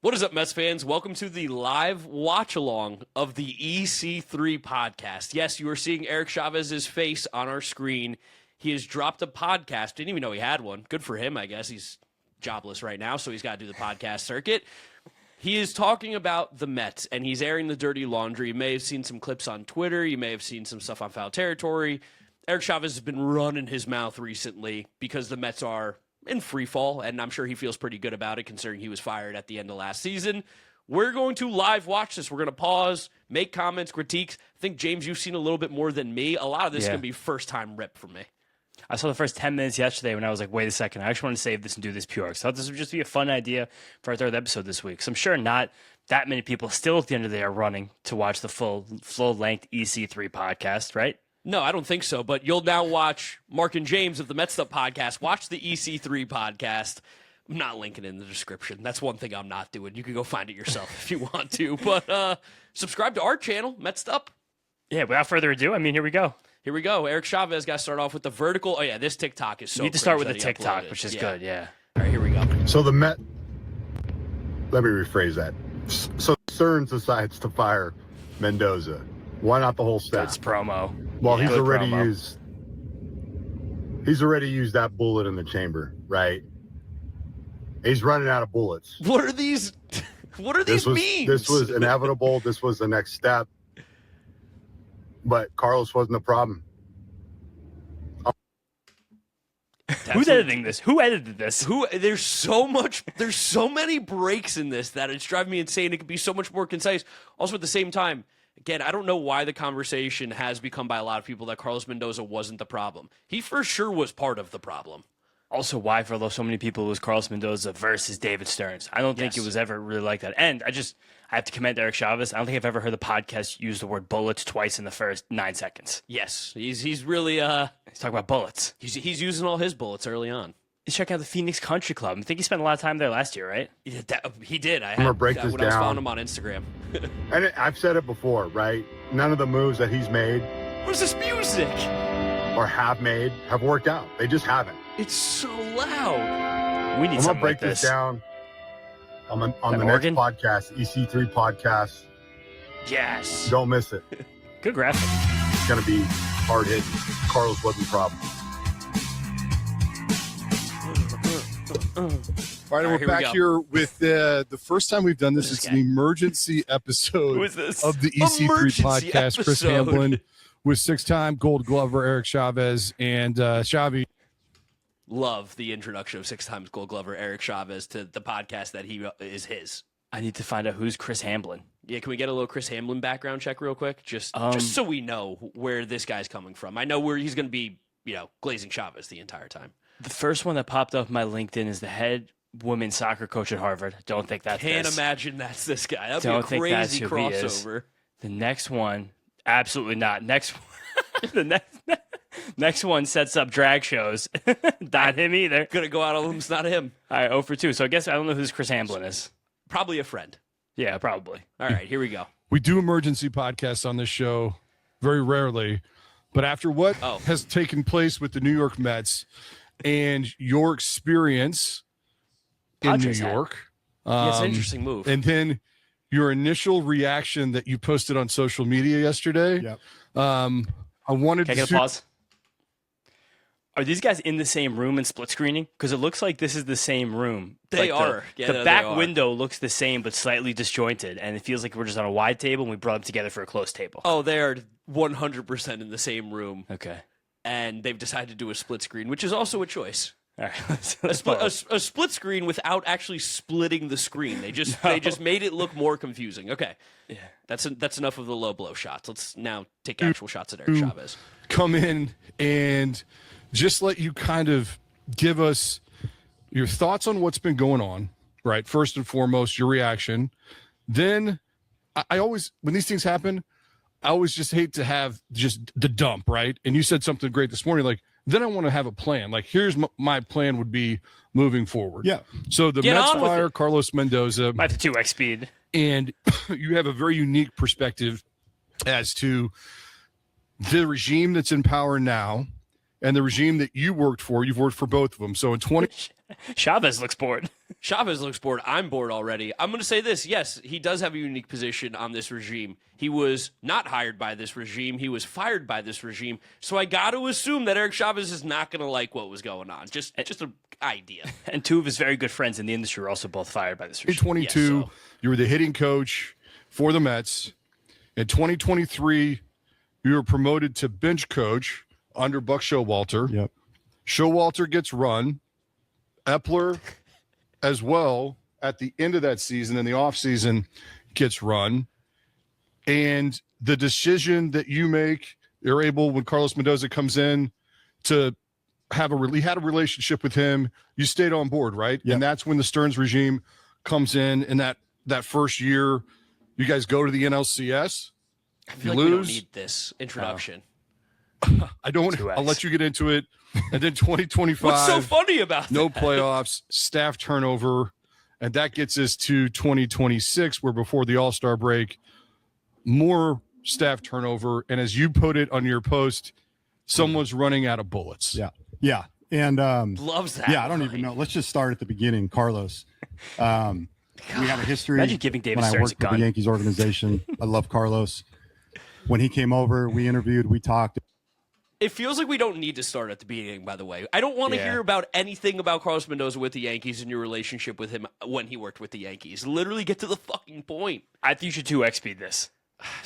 What is up, Mets fans? Welcome to the live watch-along of the EC3 podcast. Yes, you are seeing Eric Chavez's face on our screen. He has dropped a podcast. Didn't even know he had one. Good for him, I guess. He's jobless right now, so he's got to do the podcast circuit. He is talking about the Mets, and he's airing the dirty laundry. You may have seen some clips on Twitter. You may have seen some stuff on Foul Territory. Eric Chavez has been running his mouth recently because the Mets are in free fall, and I'm sure he feels pretty good about it considering he was fired at the end of last season. We're going to live watch this. We're going to pause, make comments, critiques. I think, James, you've seen a little bit more than me. A lot of this is going to be first-time rip for me. I saw the first 10 minutes yesterday when I was like, wait a second, I actually want to save this and do this pure. So I thought this would just be a fun idea for our third episode this week. So I'm sure not that many people still at the end of the day are running to watch the full-length EC3 podcast, right? No, I don't think so, but you'll now watch Mark and James of the Mets'd podcast. Watch the EC3 podcast. I'm not linking it in the description. That's one thing I'm not doing. You can go find it yourself if you want to. But subscribe to our channel, Mets'd. Yeah, without further ado, here we go. Here we go. Eric Chavez got to start off with the vertical. Oh, yeah, this TikTok is so You need to start with the TikTok, which is good, yeah. All right, here we go. So let me rephrase that. So Stearns decides to fire Mendoza. Why not the whole staff? That's promo. Well, Yeah. he's already Promo. used that bullet in the chamber, right? He's running out of bullets. What are these? What are these memes? This was inevitable. This was the next step. But Carlos wasn't a problem. Who's editing this? Who edited this? There's so many breaks in this that it's driving me insane. It could be so much more concise. Also, at the same time, again, I don't know why the conversation has become by a lot of people that Carlos Mendoza wasn't the problem. He for sure was part of the problem. Also, why for so many people it was Carlos Mendoza versus David Stearns. I don't think it was ever really like that. And I have to commend Eric Chavez. I don't think I've ever heard the podcast use the word bullets twice in the first 9 seconds. Yes, he's really He's talking about bullets. he's using all his bullets early on. He's checking out the Phoenix Country Club. I think he spent a lot of time there last year, right? Yeah, he did. I'm gonna break this when I was down. following him on Instagram. And I've said it before, right? None of the moves that he's made What is this music? or have made have worked out. They just haven't. It's so loud. We need I'm gonna something break like this down on the organ? next podcast, EC3 podcast. Yes. Don't miss it. Good graphic. It's gonna be hard hitting. Carlos wasn't the problem. All right, All right, we're here we back go. here with the first time we've done this. This It's guy. an emergency episode Who is this? of the EC3 Emergency podcast. Chris episode. Hamblin with six-time Gold Glover Eric Chavez and Xavi. Love the introduction of 6 times Gold Glover Eric Chavez to the podcast that he is his. I need to find out who's Chris Hamblin. Yeah, can we get a little Chris Hamlin background check real quick? Just so we know where this guy's coming from. I know where he's going to be, glazing Chavez the entire time. The first one that popped up my LinkedIn is the head women's soccer coach at Harvard. Don't think that's Can't this. imagine that's this guy. That'd Don't be a think that's crazy who he is. crossover. The next one, absolutely not. The next one sets up drag shows. Not him either. Gonna go out on him. It's not him. All right, 0 for 2. So I guess I don't know who this Chris Hamblin is. Probably a friend. Yeah, probably. All right, here we go. We do emergency podcasts on this show very rarely, but after what has taken place with the New York Mets and your experience in Padres New hat. York, Yeah, it's an interesting move. and then your initial reaction that you posted on social media yesterday. Yep. I wanted Can I to get a pause? Are these guys in the same room and split screening? Because it looks like this is the same room. They Like are. Yeah, the they back are. window looks the same but slightly disjointed, and it feels like we're just on a wide table and we brought them together for a closed table. Oh, they are 100% in the same room, Okay. and they've decided to do a split screen, which is also a choice. All right. Let's pause. A split screen without actually splitting the screen. They just made it look more confusing. Okay, Yeah. that's enough of the low blow shots. Let's now take actual shots at Eric Chavez. come in and just let you kind of give us your thoughts on what's been going on, right? First and foremost, your reaction. Then I always, when these things happen, I always just hate to have just the dump, right? And you said something great this morning, like, then I want to have a plan. Like, here's my plan would be moving forward. Yeah. So the Get Mets on with fire it. Carlos Mendoza, Might have to 2x speed. and you have a very unique perspective as to the regime that's in power now and the regime that you worked for. You've worked for both of them. So in Chavez looks bored. Chavez looks bored. I'm bored already. I'm going to say this. Yes, he does have a unique position on this regime. He was not hired by this regime. He was fired by this regime. So I got to assume that Eric Chavez is not going to like what was going on. Just an idea. And two of his very good friends in the industry were also both fired by this regime. 2022, Yeah, so- you were the hitting coach for the Mets. In 2023, you were promoted to bench coach under Buck Showalter. Yep. Showalter gets run. Eppler as well at the end of that season, in the offseason, gets run. And the decision that you make, you're able, when Carlos Mendoza comes in, to have he had a relationship with him. You stayed on board, right? Yep. And that's when the Stearns regime comes in. And that first year, you guys go to the NLCS. I You feel like we don't lose. need this introduction. I don't. Two I'll X. let you get into it. And then 2025. What's so funny about No that? playoffs, staff turnover, and that gets us to 2026, where before the All-Star break, more staff turnover, and as you put it on your post, someone's running out of bullets. Yeah. Yeah. And Loves that. yeah, I don't even know. Let's just start at the beginning. Carlos. We have a history. Imagine giving David when I Stearns worked a with the gun. Yankees organization. I love Carlos. When he came over, we interviewed, we talked. It feels like we don't need to start at the beginning, by the way. I don't want to Yeah. hear about anything about Carlos Mendoza with the Yankees and your relationship with him when he worked with the Yankees. Literally get to the fucking point. I think you should 2x speed this.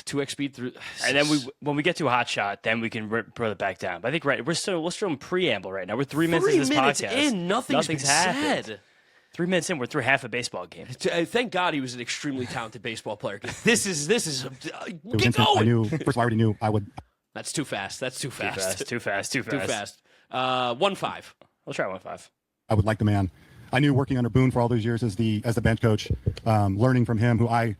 2x speed through. And then when we get to a hot shot, then we can bring it back down. But I think we're still in preamble right now. We're 3 minutes into this podcast. in, nothing's been happened. said. 3 minutes in, we're through half a baseball game. Thank God he was an extremely talented baseball player. This is It was get instant. I going. knew, first of all, I already knew I would. That's too fast. That's too fast. Too fast. Too fast. 1-5. We'll try 1-5. I would like the man. I knew working under Boone for all those years as the bench coach, learning from him, who I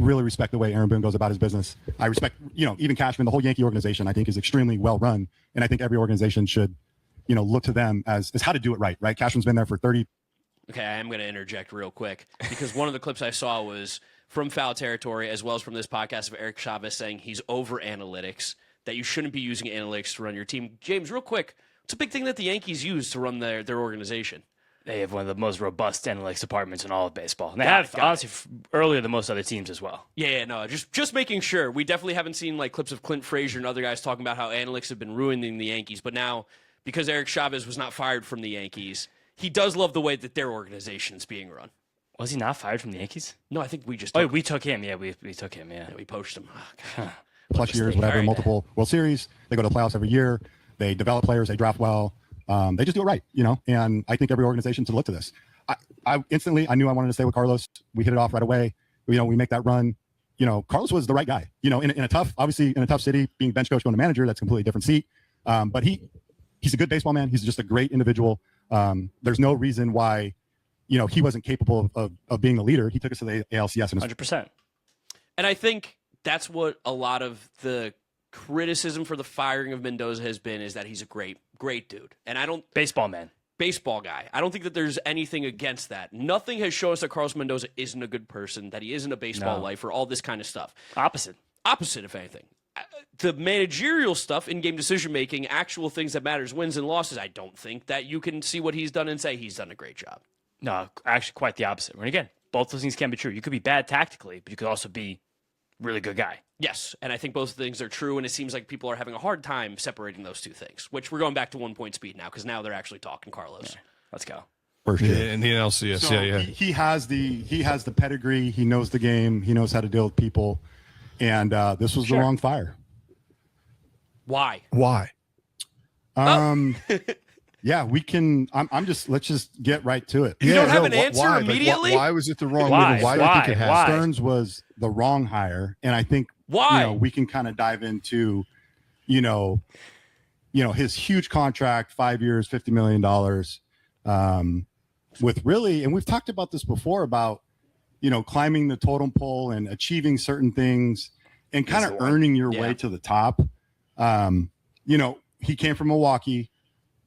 really respect the way Aaron Boone goes about his business. I respect, even Cashman, the whole Yankee organization, I think is extremely well run. And I think every organization should, look to them as how to do it right, right? Cashman's been there for 30. Okay, I am going to interject real quick because one of the clips I saw was from Foul Territory as well as from this podcast of Eric Chavez saying he's over analytics, that you shouldn't be using analytics to run your team. James, real quick, what's a big thing that the Yankees use to run their organization? They have one of the most robust analytics departments in all of baseball. And they Got have, it. honestly, earlier than most other teams as well. Yeah, no, just making sure. We definitely haven't seen like clips of Clint Frazier and other guys talking about how analytics have been ruining the Yankees. But now, because Eric Chavez was not fired from the Yankees, he does love the way that their organization is being run. Was he not fired from the Yankees? No, I think we just Oh, took, we took him. Yeah, we took him. Yeah. we poached him. Oh, God. Plus years, mistake. whatever, All right. multiple World Series. They go to the playoffs every year. They develop players. They draft well. They just do it right, And I think every organization should look to this. I instantly, I knew I wanted to stay with Carlos. We hit it off right away. We make that run. Carlos was the right guy. In a tough city, being bench coach, going to manager, that's a completely different seat. But he's a good baseball man. He's just a great individual. There's no reason why, he wasn't capable of being a leader. He took us to the ALCS. And 100%. And I think that's what a lot of the criticism for the firing of Mendoza has been, is that he's a great dude. And I don't Baseball man. baseball guy. I don't think that there's anything against that. Nothing has shown us that Carlos Mendoza isn't a good person, that he isn't a baseball lifer, all this kind of stuff. Opposite. Opposite, if anything. The managerial stuff, in-game decision-making, actual things that matters, wins and losses, I don't think that you can see what he's done and say he's done a great job. No, actually quite the opposite. And again, both those things can be true. You could be bad tactically, but you could also be a really good guy. Yes, and I think both things are true, and it seems like people are having a hard time separating those two things, which we're going back to 1 point speed now, because now they're actually talking Carlos. Yeah. Let's go. first Yeah, year. in the NLCS. So yeah. He has the pedigree. He knows the game. He knows how to deal with people. And this was the wrong fire. Why? Why? Yeah, we can. Let's just get right to it. You don't have an why? answer Like, immediately? why was it the wrong Why? move? Why do you think it Why? happened? Stearns was the wrong hire, and I think Why? we can kind of dive into, his huge contract, 5 years, $50 million, with really, and we've talked about this before about, climbing the totem pole and achieving certain things and kind of earning your way to the top. He came from Milwaukee,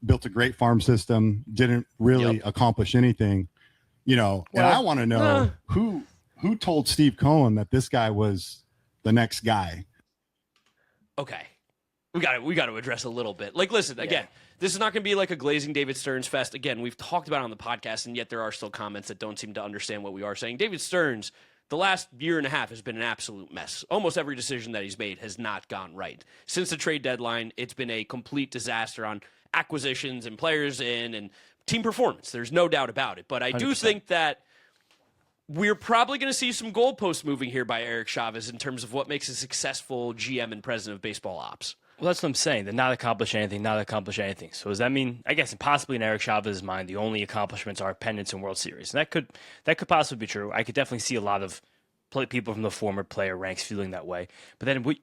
built a great farm system, didn't really accomplish anything, and I want to know who told Steve Cohen that this guy was the next guy. Okay. we got to address a little bit. Like, listen, again, this is not going to be like a glazing David Stearns fest. Again, we've talked about it on the podcast, and yet there are still comments that don't seem to understand what we are saying. David Stearns, the last year and a half has been an absolute mess. Almost every decision that he's made has not gone right. Since the trade deadline, it's been a complete disaster on acquisitions and players in and team performance. There's no doubt about it. But I 100%. Do think that we're probably going to see some goalposts moving here by Eric Chavez in terms of what makes a successful GM and president of baseball ops. Well, that's what I'm saying. They're not accomplish anything. So does that mean, I guess, possibly in Eric Chavez's mind, the only accomplishments are pennants and World Series? And that could possibly be true. I could definitely see a lot of people from the former player ranks feeling that way. But then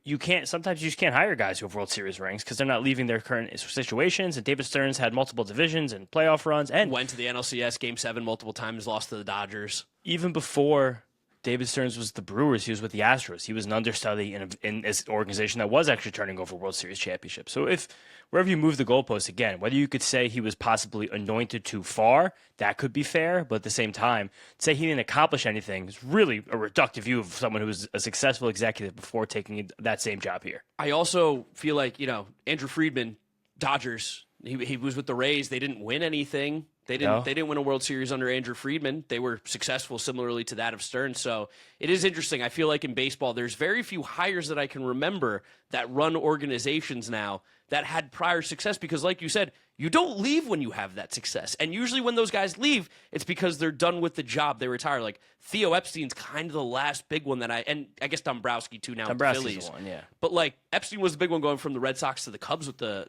sometimes you just can't hire guys who have World Series rings because they're not leaving their current situations. And David Stearns had multiple divisions and playoff runs and went to the NLCS Game 7 multiple times, lost to the Dodgers. Even before David Stearns was the Brewers, he was with the Astros. He was an understudy in an organization that was actually turning over World Series championships. So if wherever you move the goalposts, again, whether you could say he was possibly anointed too far, that could be fair. But at the same time, to say he didn't accomplish anything is really a reductive view of someone who was a successful executive before taking that same job here. I also feel like, Andrew Friedman, Dodgers, he was with the Rays. They didn't win anything. They didn't win a World Series under Andrew Friedman. They were successful similarly to that of Stearns. So it is interesting. I feel like in baseball, there's very few hires that I can remember that run organizations now that had prior success because, like you said, you don't leave when you have that success. And usually when those guys leave, it's because they're done with the job. They retire. Like Theo Epstein's kind of the last big one and I guess Dombrowski too now with the Phillies. The one, yeah. But like Epstein was the big one going from the Red Sox to the Cubs with the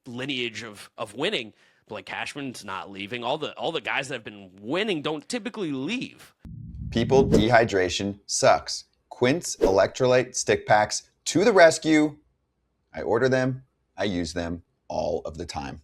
lineage of winning. Like Cashman's not leaving. All the guys that have been winning don't typically leave. People, dehydration sucks. Quince electrolyte stick packs to the rescue. I order them. I use them all of the time.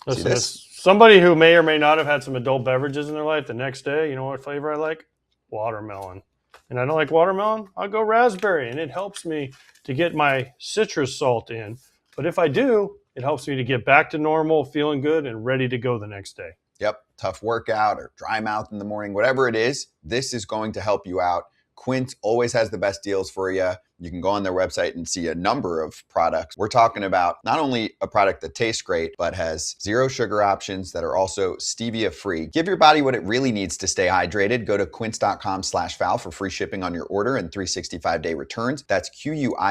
Listen, as somebody who may or may not have had some adult beverages in their life, the next day, you know what flavor I like? Watermelon. And I don't like watermelon, I'll go raspberry. And it helps me to get my citrus salt in. But if I do, it helps me to get back to normal, feeling good, and ready to go the next day. Yep, tough workout or dry mouth in the morning, whatever it is, this is going to help you out. Quince always has the best deals for you. You can go on their website and see a number of products. We're talking about not only a product that tastes great, but has zero sugar options that are also stevia free. Give your body what it really needs to stay hydrated. Go to quince.com/foul for free shipping on your order and 365-day returns. That's QUINCE.com/FOUL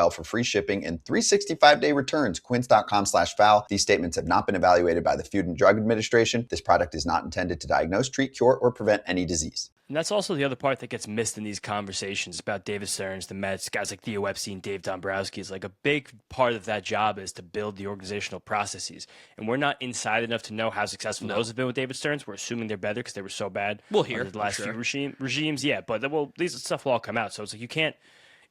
for free shipping and 365-day returns. Quince.com/foul. These statements have not been evaluated by the Food and Drug Administration. This product is not intended to diagnose, treat, cure, or prevent any disease. And that's also the other part that gets missed in these conversations about David Stearns, the Mets, guys like Theo Epstein, Dave Dombrowski. Is like a big part of that job is to build the organizational processes. And we're not inside enough to know how successful those have been with David Stearns. We're assuming they're better because they were so bad. We'll hear the last few regimes. Yeah, but these stuff will all come out. So it's like you can't.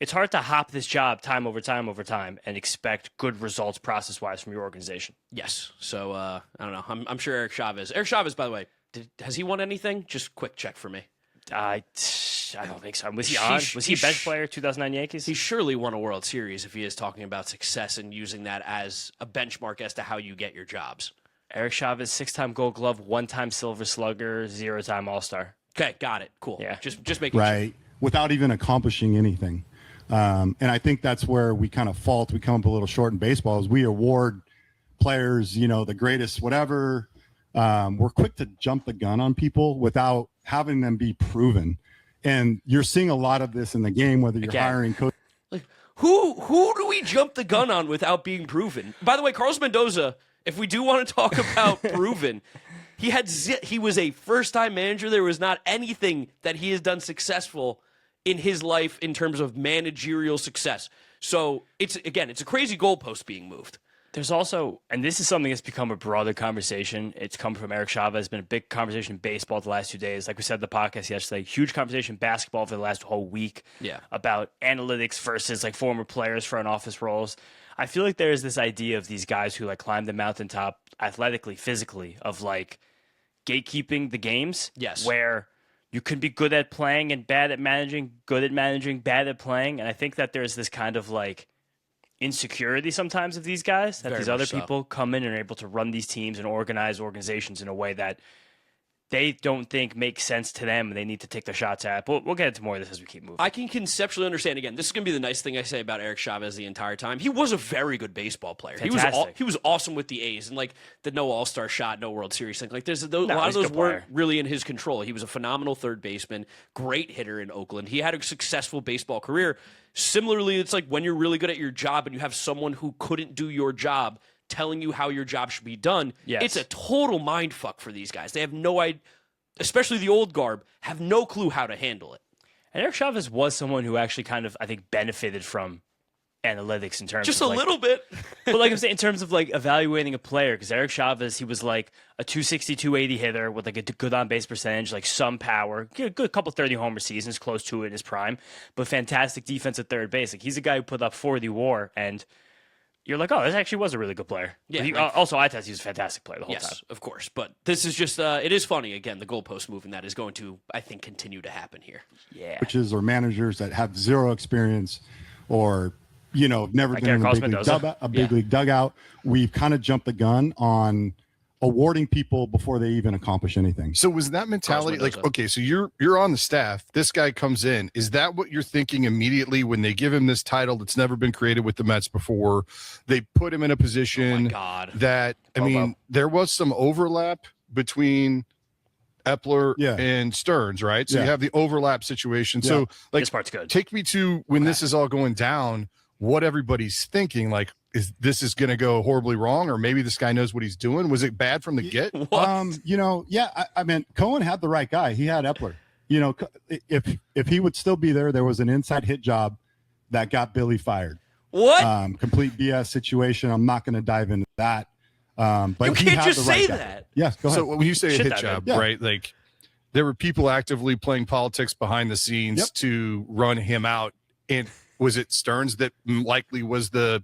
It's hard to hop this job time over time and expect good results process-wise from your organization. Yes. So I don't know. I'm sure Eric Chavez, by the way, has he won anything? Just quick check for me. I don't think so. Was he on? Was he a bench player 2009 Yankees? He surely won a World Series if he is talking about success and using that as a benchmark as to how you get your jobs. Eric Chavez, 6-time Gold Glove, 1-time Silver Slugger, 0-time All-Star. Okay, got it. Cool. Yeah. Just making right. sure. Without even accomplishing anything. And I think that's where we kind of fault. We come up a little short in baseball is we award players, the greatest whatever. We're quick to jump the gun on people without having them be proven. And you're seeing a lot of this in the game, whether you're hiring coaches. Like, who do we jump the gun on without being proven? By the way, Carlos Mendoza, if we do want to talk about proven, he was a first-time manager. There was not anything that he has done successful in his life in terms of managerial success. So it's a crazy goalpost being moved. There's also, and this is something that's become a broader conversation. It's come from Eric Chavez. It's been a big conversation in baseball the last 2 days. Like we said in the podcast yesterday, huge conversation in basketball for the last whole week about analytics versus like former players, front office roles. I feel like there is this idea of these guys who like climb the mountaintop athletically, physically, of like gatekeeping the games. Yes. Where you can be good at playing and bad at managing, good at managing, bad at playing. And I think that there's this kind of like insecurity sometimes of these guys, that these other people come in and are able to run these teams and organize organizations in a way that they don't think makes sense to them and they need to take their shots at. But we'll get into more of this as we keep moving. I can conceptually understand. Again, this is going to be the nice thing I say about Eric Chavez the entire time. He was a very good baseball player. Fantastic. He was awesome with the A's, and like the no All-Star shot, no World Series thing. Like a lot of he's a those good weren't player. really in his control. He was a phenomenal third baseman, great hitter in Oakland. He had a successful baseball career. Similarly, it's like when you're really good at your job and you have someone who couldn't do your job telling you how your job should be done. Yes. It's a total mind fuck for these guys. They have no idea. Especially the old guard, have no clue how to handle it. And Eric Chavez was someone who actually kind of, I think, benefited from analytics in terms Just of a little bit. but like I'm saying, in terms of like evaluating a player, because Eric Chavez, he was like a 260, 280 hitter with like a good on base percentage, like some power, good couple 30 homer seasons, close to it in his prime, but fantastic defense at third base. Like he's a guy who put up 40 WAR, and you're like, oh, this actually was a really good player. Yeah, He, like- also, I thought he was a fantastic player the whole Yes, time. of course. But this is just, it is funny. Again, the goalpost moving that is going to, I think, continue to happen here. Yeah. Coaches or managers that have zero experience or, never Like been in Eric a big, Mendoza. league dugout. We've kind of jumped the gun on awarding people before they even accomplish anything. So was that mentality like, Mendoza. okay, so you're on the staff, this guy comes in. Is that what you're thinking immediately when they give him this title that's never been created with the Mets before? They put him in a Oh, position my God. that, I Bobo. mean, there was some overlap between Eppler Yeah. and Stearns, right? So Yeah. you have the overlap situation. Yeah. So like This part's good. take me to when this is all going down, what everybody's thinking, like, is this going to go horribly wrong, or maybe this guy knows what he's doing? Was it bad from the get? What? I mean, Cohen had the right guy. He had Eppler. If he would still be there was an inside hit job that got Billy fired. What? Complete BS situation. I'm not going to dive into that. But You he can't had just the right say guy. that. Yes, go ahead. So when you say a Shit hit that job, yeah. right? Like there were people actively playing politics behind the scenes Yep. to run him out. And was it Stearns that likely was the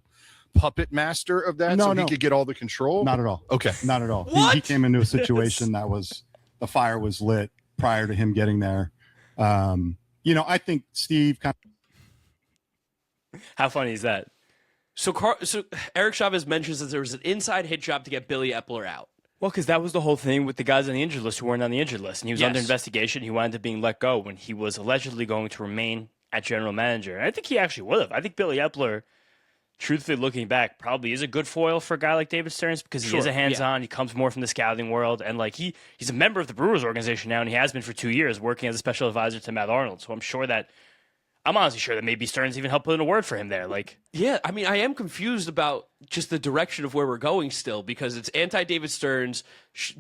puppet master of that, so he could get all the control? Not at all. Okay. Not at all. What? He came into a situation that was the fire was lit prior to him getting there. I think Steve kind How funny is that? So Eric Chavez mentions that there was an inside hit job to get Billy Eppler out. Well, because that was the whole thing with the guys on the injured list who weren't on the injured list. And he was under Yes. investigation. He wound up being let go when he was allegedly going to remain at general manager. And I think he actually would have. I think Billy Eppler, truthfully looking back, probably is a good foil for a guy like David Stearns because he is Sure, a hands-on. He comes more from the scouting world. And like he's a member of the Brewers organization now, and he has been for 2 years working as a special advisor to Matt Arnold. So I'm honestly sure that maybe Stearns even helped put in a word for him there. Like, Yeah, I mean, I am confused about just the direction of where we're going still because it's anti-David Stearns.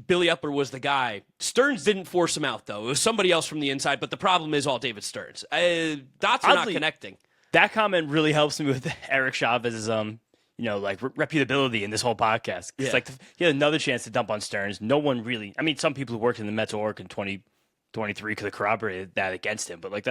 Billy Eppler was the guy. Stearns didn't force him out, though. It was somebody else from the inside, but the problem is all David Stearns. Dots are not Oddly- connecting. that comment really helps me with Eric Chavez's reputability in this whole podcast. It's Yeah. like he had another chance to dump on Stearns. No one really. I mean, some people who worked in the Mets org in 2023 could have corroborated that against him. But like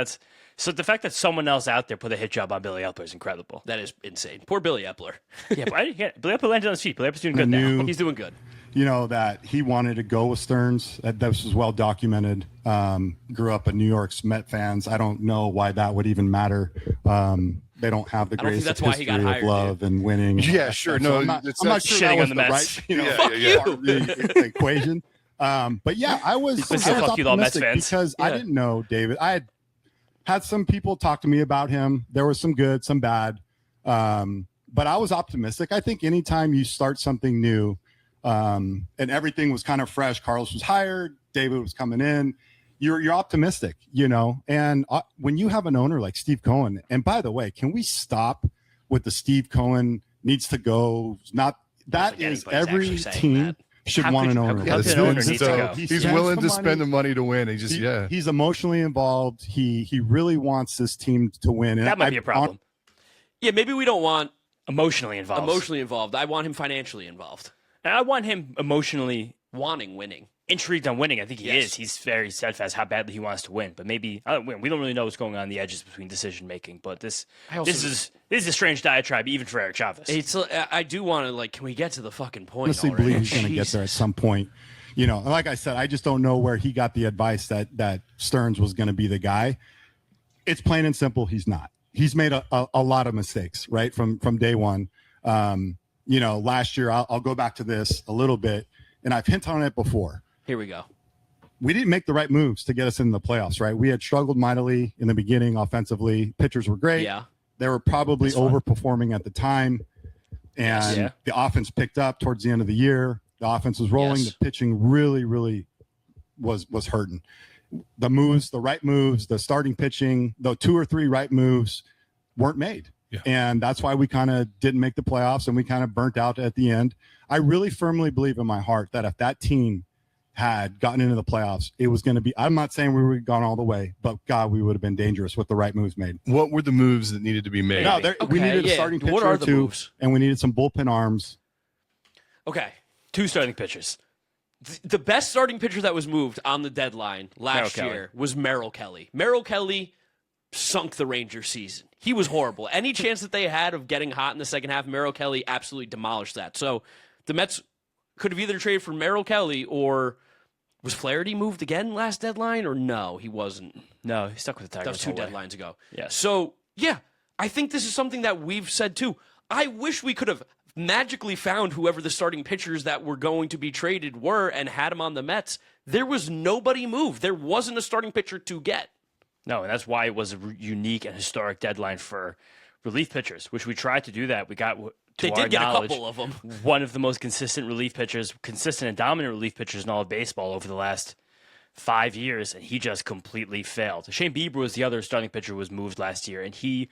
so the fact that someone else out there put a hit job on Billy Eppler is incredible. That is insane. Poor Billy Eppler. Yeah, but Billy Eppler landed on his feet. Billy Eppler's doing good now. knew- He's doing good. that he wanted to go with Stearns. That was well documented. Grew up in New York's Met fans. I don't know why that would even matter. They don't have the I don't think greatest that's why he got history hired, of love and winning. and all Yeah, that sure. stuff. No, I'm not it's sure not that shitting was on the the Mets. right, Yeah, Fuck yeah. part of the equation. But yeah, I was He's gonna fuck you, all Mets optimistic fans. because I Yeah. didn't know David. I had some people talk to me about him. There was some good, some bad. But I was optimistic. I think anytime you start something new, and everything was kind of fresh, Carlos was hired, David was coming in, you're optimistic, and when you have an owner like Steve Cohen, and by the way, can we stop with the Steve Cohen needs to go? Not that think is anybody's every actually saying team that. should How want could an you- owner. how Yeah, could this an owner dude's need to so- go? He he's spends willing the to money. spend the money to win. He just He's emotionally involved. He really wants this team to win. And That might be a problem. Yeah, maybe we don't want Emotionally involved. emotionally involved. I want him financially involved. And I want him emotionally Wanting winning. intrigued on winning. I think he Yes. is. He's very steadfast how badly he wants to win. But maybe we don't really know what's going on in the edges between decision making. But this is a strange diatribe even for Eric Chavez. It's. I do want to can we get to the fucking point? honestly already? believe he's going to get there at some point. And like I said, I just don't know where he got the advice that Stearns was going to be the guy. It's plain and simple. He's not. He's made a lot of mistakes right from day one. Last year, I'll go back to this a little bit, and I've hinted on it before. Here we go. we didn't make the right moves to get us in the playoffs, right? We had struggled mightily in the beginning offensively. Pitchers were great. Yeah. They were probably overperforming at the time. And the offense picked up towards the end of the year. The offense was rolling. The pitching really, really was hurting. The moves, the right moves, the starting pitching, the 2 or 3 right moves weren't made. Yeah. And that's why we kind of didn't make the playoffs and we kind of burnt out at the end. I really firmly believe in my heart that if that team had gotten into the playoffs, it was going to be, I'm not saying we would have gone all the way, but God, we would have been dangerous with the right moves made. What were the moves that needed to be made? No, we needed a starting pitcher What are or the two, moves? and we needed some bullpen arms. Okay. 2 starting pitchers. The best starting pitcher that was moved on the deadline last Merrill year was Merrill Kelly. Merrill Kelly sunk the Rangers season. He was horrible. Any chance that they had of getting hot in the second half, Merrill Kelly absolutely demolished that. So the Mets could have either traded for Merrill Kelly or was Flaherty moved again last deadline or no, he wasn't. No, he stuck with the Tigers. That was 2 deadlines ago. Yeah. So, yeah, I think this is something that we've said too. I wish we could have magically found whoever the starting pitchers that were going to be traded were and had them on the Mets. There was nobody moved. There wasn't a starting pitcher to get. No, and that's why it was a unique and historic deadline for relief pitchers, which we tried to do that. We got, to They our did get a knowledge, couple of them. one of the most consistent relief pitchers, consistent and dominant relief pitchers in all of baseball over the last 5 years, and he just completely failed. Shane Bieber was the other starting pitcher who was moved last year, and he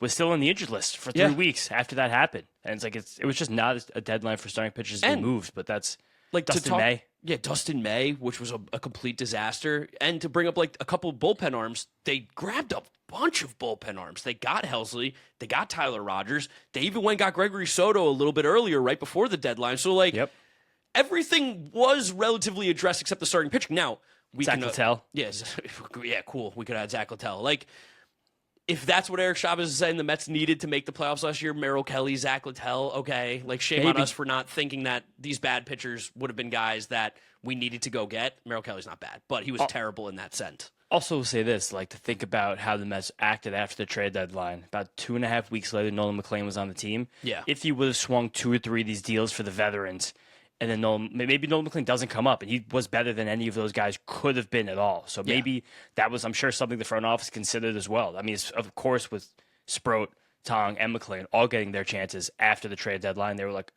was still on the injured list for 3 weeks after that happened. And it's like it was just not a deadline for starting pitchers to be moved, but that's like Dustin May. Yeah, Dustin May, which was a complete disaster. And to bring up like a couple bullpen arms, they grabbed a bunch of bullpen arms. They got Helsley, they got Tyler Rogers, they even went and got Gregory Soto a little bit earlier, right before the deadline. So like everything was relatively addressed except the starting pitching. Now we Zach can Littell. Yes, yeah, cool. We could add Zach Littell. Like if that's what Eric Chavez is saying the Mets needed to make the playoffs last year, Merrill Kelly, Zach Littell, okay. Like, shame on us for not thinking that these bad pitchers would have been guys that we needed to go get. Merrill Kelly's not bad, but he was terrible in that sense. Also say this, like to think about how the Mets acted after the trade deadline. About 2.5 weeks later, Nolan McLean was on the team. Yeah. If he would have swung 2 or 3 of these deals for the veterans, and then maybe Nolan McLean doesn't come up, and he was better than any of those guys could have been at all. So maybe that was, I'm sure, something the front office considered as well. I mean, of course, with Sproat, Tong, and McLean all getting their chances after the trade deadline, they were like,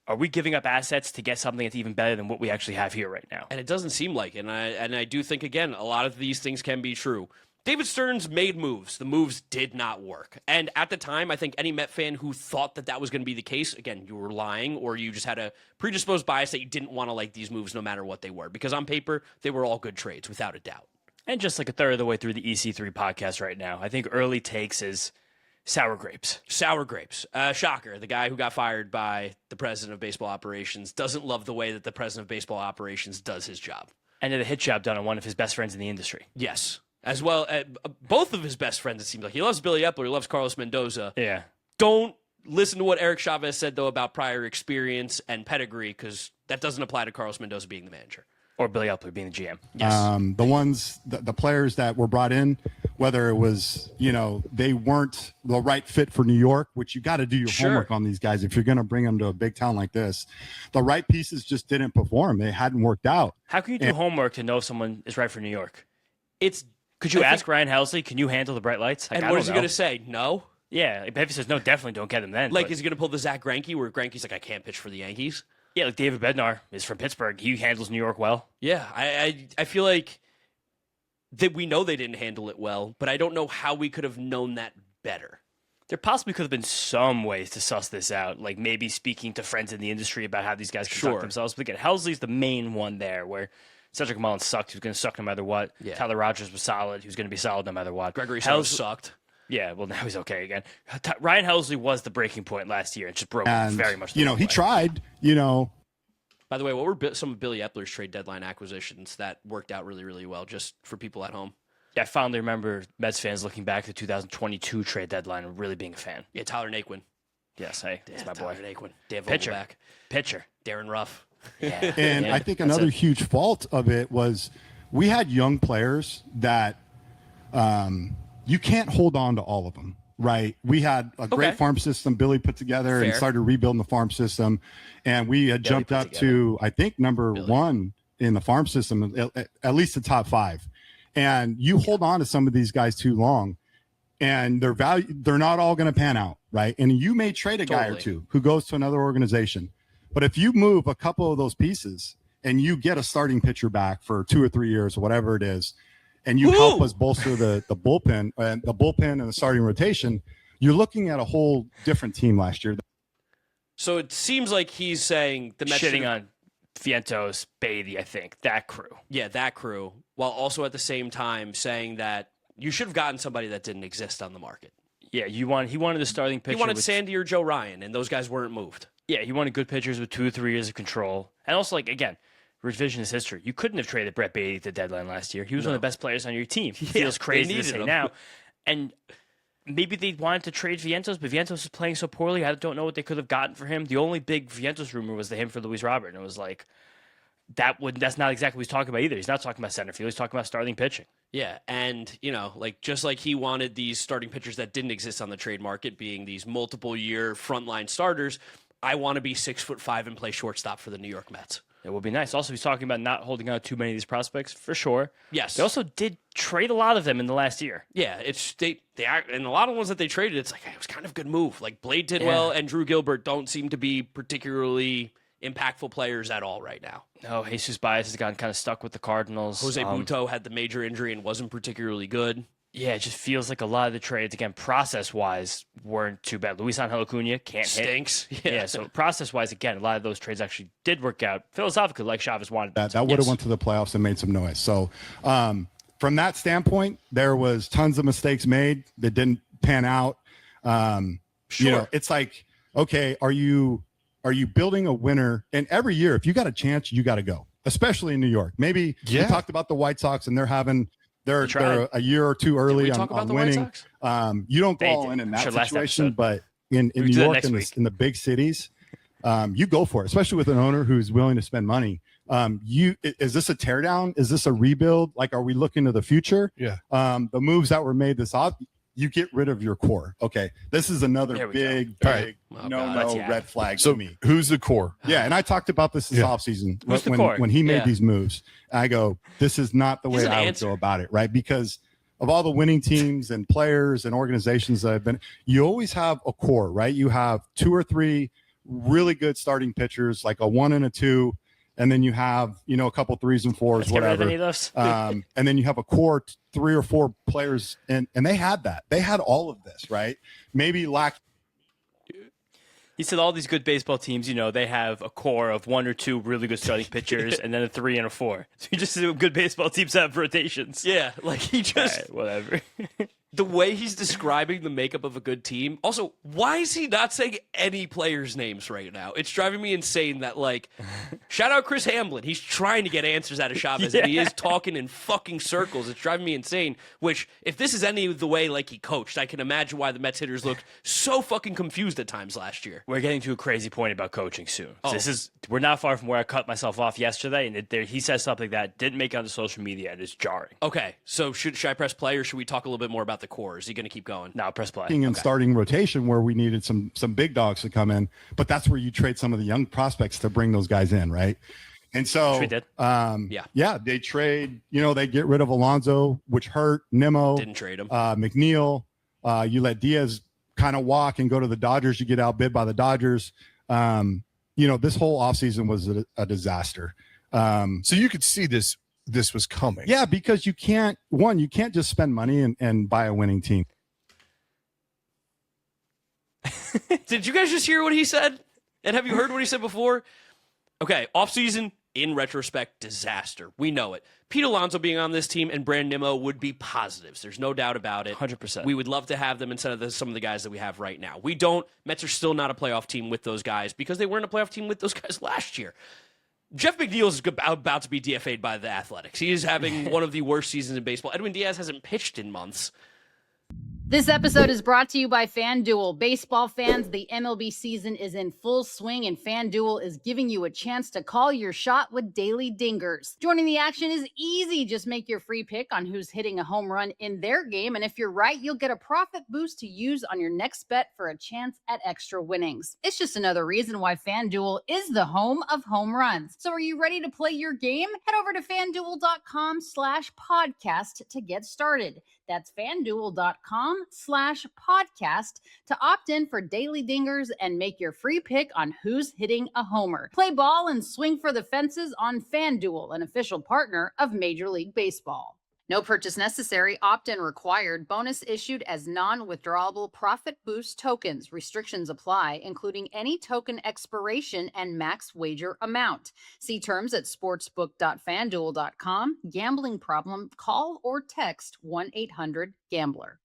are we giving up assets to get something that's even better than what we actually have here right now? And it doesn't seem like it. And I do think, again, a lot of these things can be true. David Stearns made moves. The moves did not work. And at the time, I think any Met fan who thought that that was going to be the case, again, you were lying or you just had a predisposed bias that you didn't want to like these moves no matter what they were. Because on paper, they were all good trades, without a doubt. And just like a third of the way through the EC3 podcast right now, I think early takes is sour grapes. Sour grapes. Shocker. The guy who got fired by the president of baseball operations doesn't love the way that the president of baseball operations does his job. And did a hit job done on one of his best friends in the industry. Yes. As well, both of his best friends, it seems like. He loves Billy Eppler. He loves Carlos Mendoza. Yeah. Don't listen to what Eric Chavez said, though, about prior experience and pedigree, because that doesn't apply to Carlos Mendoza being the manager. Or Billy Eppler being the GM. Yes. The players that were brought in, whether it was, they weren't the right fit for New York, which you got to do your homework on these guys if you're going to bring them to a big town like this. The right pieces just didn't perform. They hadn't worked out. How can you do homework to know if someone is right for New York? Could you ask Ryan Helsley, can you handle the bright lights? And what is he going to say? No? Yeah, if he says no, definitely don't get him then. Is he going to pull the Zach Greinke where Greinke's like, I can't pitch for the Yankees? Yeah, like David Bednar is from Pittsburgh. He handles New York well. Yeah, I feel like that we know they didn't handle it well, but I don't know how we could have known that better. There possibly could have been some ways to suss this out, like maybe speaking to friends in the industry about how these guys conduct themselves. But again, Helsley's the main one there where Cedric Mullins sucked. He was going to suck no matter what. Yeah. Tyler Rogers was solid. He was going to be solid no matter what. Gregory Soto sucked. Yeah, well, now he's okay again. Ryan Helsley was the breaking point last year. It just broke very much. He tried, By the way, what were some of Billy Eppler's trade deadline acquisitions that worked out really, really well, just for people at home? Yeah, I fondly remember Mets fans looking back to the 2022 trade deadline and really being a fan. Yeah, Tyler Naquin. Yes, hey, that's my boy. Tyler Naquin. Dan Vogelback. Pitcher. Darren Ruff. Yeah. And I think another huge fault of it was we had young players that you can't hold on to all of them, right? We had a great farm system Billy put together and started rebuilding the farm system. And we had jumped up to, I think, number 1 in the farm system, at least the top 5. And you hold on to some of these guys too long, and they're not all going to pan out, right? And you may trade a guy or two who goes to another organization. But if you move a couple of those pieces and you get a starting pitcher back for 2 or 3 years or whatever it is, and you help us bolster the bullpen and the starting rotation, you're looking at a whole different team last year. So it seems like he's saying the Mets shitting on Vientos, Beatty, I think, that crew. Yeah, that crew, while also at the same time saying that you should have gotten somebody that didn't exist on the market. Yeah, he wanted the starting pitcher. He wanted Sandy or Joe Ryan, and those guys weren't moved. Yeah, he wanted good pitchers with 2 or 3 years of control. And also, like, again, revisionist history. You couldn't have traded Brett Beatty at the deadline last year. He was one of the best players on your team. It feels crazy to say now. And maybe they wanted to trade Vientos, but Vientos was playing so poorly, I don't know what they could have gotten for him. The only big Vientos rumor was him for Luis Robert, and it was like, that's not exactly what he's talking about either. He's not talking about center field. He's talking about starting pitching. Yeah, and, like just like he wanted these starting pitchers that didn't exist on the trade market, being these multiple-year frontline starters, I want to be 6'5" and play shortstop for the New York Mets. It would be nice. Also, he's talking about not holding out too many of these prospects, for sure. Yes. They also did trade a lot of them in the last year. Yeah, and a lot of the ones that they traded, it's like, it was kind of a good move. Like Blade Tidwell and Drew Gilbert don't seem to be particularly impactful players at all right now. No, Jesus Baez has gotten kind of stuck with the Cardinals. Jose Buto had the major injury and wasn't particularly good. Yeah, it just feels like a lot of the trades, again, process-wise, weren't too bad. Luis Angel Acuna can't Stinks. hit. Yeah, so process-wise, again, a lot of those trades actually did work out philosophically like Chavez wanted. That would have went to the playoffs and made some noise. So from that standpoint, there was tons of mistakes made that didn't pan out. It's like, okay, are you building a winner? And every year, if you got a chance, you got to go, especially in New York. Maybe we talked about the White Sox, and they're a year or two early on winning. You don't go all in that situation, but in New York and in the big cities, you go for it, especially with an owner who's willing to spend money. Is this a teardown? Is this a rebuild? Like, are we looking to the future? Yeah. The moves that were made this off, you get rid of your core. Okay. This is another big red flag to me. Who's the core? Yeah. And I talked about this offseason when he made these moves. I go, this is not the way I would go about it, right? Because of all the winning teams and players and organizations that have been, you always have a core, right? You have 2 or 3 really good starting pitchers, like a 1 and a 2. And then you have, a couple 3s and 4s, whatever. Any of those. And then you have a core 3 or 4 players, and they had that. They had all of this, right? Maybe He said all these good baseball teams, they have a core of 1 or 2 really good starting pitchers, and then a 3 and a 4. So you just said good baseball teams have rotations. Yeah, like he just right, whatever. The way he's describing the makeup of a good team. Also, why is he not saying any players' names right now? It's driving me insane that, shout out Chris Hamlin. He's trying to get answers out of Chavez, and he is talking in fucking circles. It's driving me insane, which, if this is any of the way he coached, I can imagine why the Mets hitters looked so fucking confused at times last year. We're getting to a crazy point about coaching soon. We're not far from where I cut myself off yesterday, and he says something that didn't make it onto social media, and it's jarring. Okay, so should I press play, or should we talk a little bit more about the core? Is he going to keep going? No, press play. And starting rotation where we needed some big dogs to come in, but that's where you trade some of the young prospects to bring those guys in, right? And so, they did. They trade. They get rid of Alonso, which hurt. Nimmo didn't trade him. McNeil, you let Diaz kind of walk and go to the Dodgers. You get outbid by the Dodgers. This whole offseason was a disaster. So you could see this was coming. Yeah, because you can't just spend money and buy a winning team. Did you guys just hear what he said? And have you heard what he said before? Okay, offseason, in retrospect, disaster. We know it. Pete Alonso being on this team and Brand Nimmo would be positives. There's no doubt about it. 100%. We would love to have them instead of some of the guys that we have right now. We don't. Mets are still not a playoff team with those guys because they weren't a playoff team with those guys last year. Jeff McNeil is about to be DFA'd by the Athletics. He is having one of the worst seasons in baseball. Edwin Diaz hasn't pitched in months. This episode is brought to you by FanDuel. Baseball fans, the MLB season is in full swing, and FanDuel is giving you a chance to call your shot with daily dingers. Joining the action is easy. Just make your free pick on who's hitting a home run in their game, and if you're right, you'll get a profit boost to use on your next bet for a chance at extra winnings. It's just another reason why FanDuel is the home of home runs. So are you ready to play your game? Head over to FanDuel.com/podcast to get started. That's FanDuel.com/podcast to opt in for daily dingers and make your free pick on who's hitting a homer. Play ball and swing for the fences on FanDuel, an official partner of Major League Baseball. No purchase necessary. Opt-in required. Bonus issued as non-withdrawable profit boost tokens. Restrictions apply, including any token expiration and max wager amount. See terms at sportsbook.fanduel.com. Gambling problem? Call or text 1-800-GAMBLER.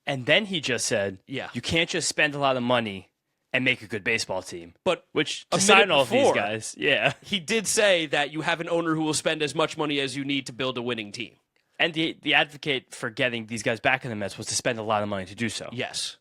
And then he just said, Yeah. you can't just spend a lot of money and make a good baseball team. But Which, a to sign minute all of these before, guys, yeah. he did say that you have an owner who will spend as much money as you need to build a winning team. And the advocate for getting these guys back in the Mets was to spend a lot of money to do so. Yes.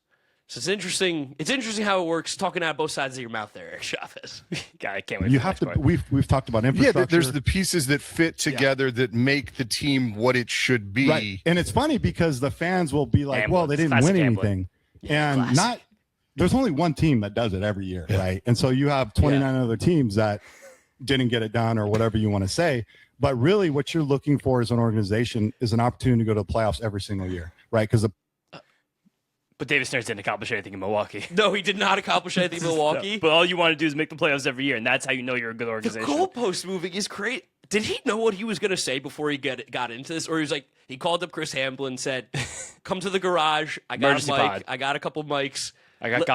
So it's interesting. It's interesting how it works, talking out both sides of your mouth there, Eric Chavez. God, I can't wait. You for the have next to. part. We've talked about infrastructure. Yeah, there's the pieces that fit together that make the team what it should be. Right. And it's funny because the fans will be like, well, they didn't Classic win gambling. anything. Yeah, and classic. there's only one team that does it every year, right? And so you have 29 other teams that didn't get it done or whatever you want to say. But really what you're looking for as an organization is an opportunity to go to the playoffs every single year, right? Because But David Stearns didn't accomplish anything in Milwaukee. No, he did not accomplish anything in Milwaukee. But all you want to do is make the playoffs every year, and that's how you know you're a good The organization. goalpost moving is great. Did he know what he was going to say before he got into this? Or he was like, he called up Chris Hamblin, said, come to the garage. I got Emergency a mic. pod. I got a couple mics. I got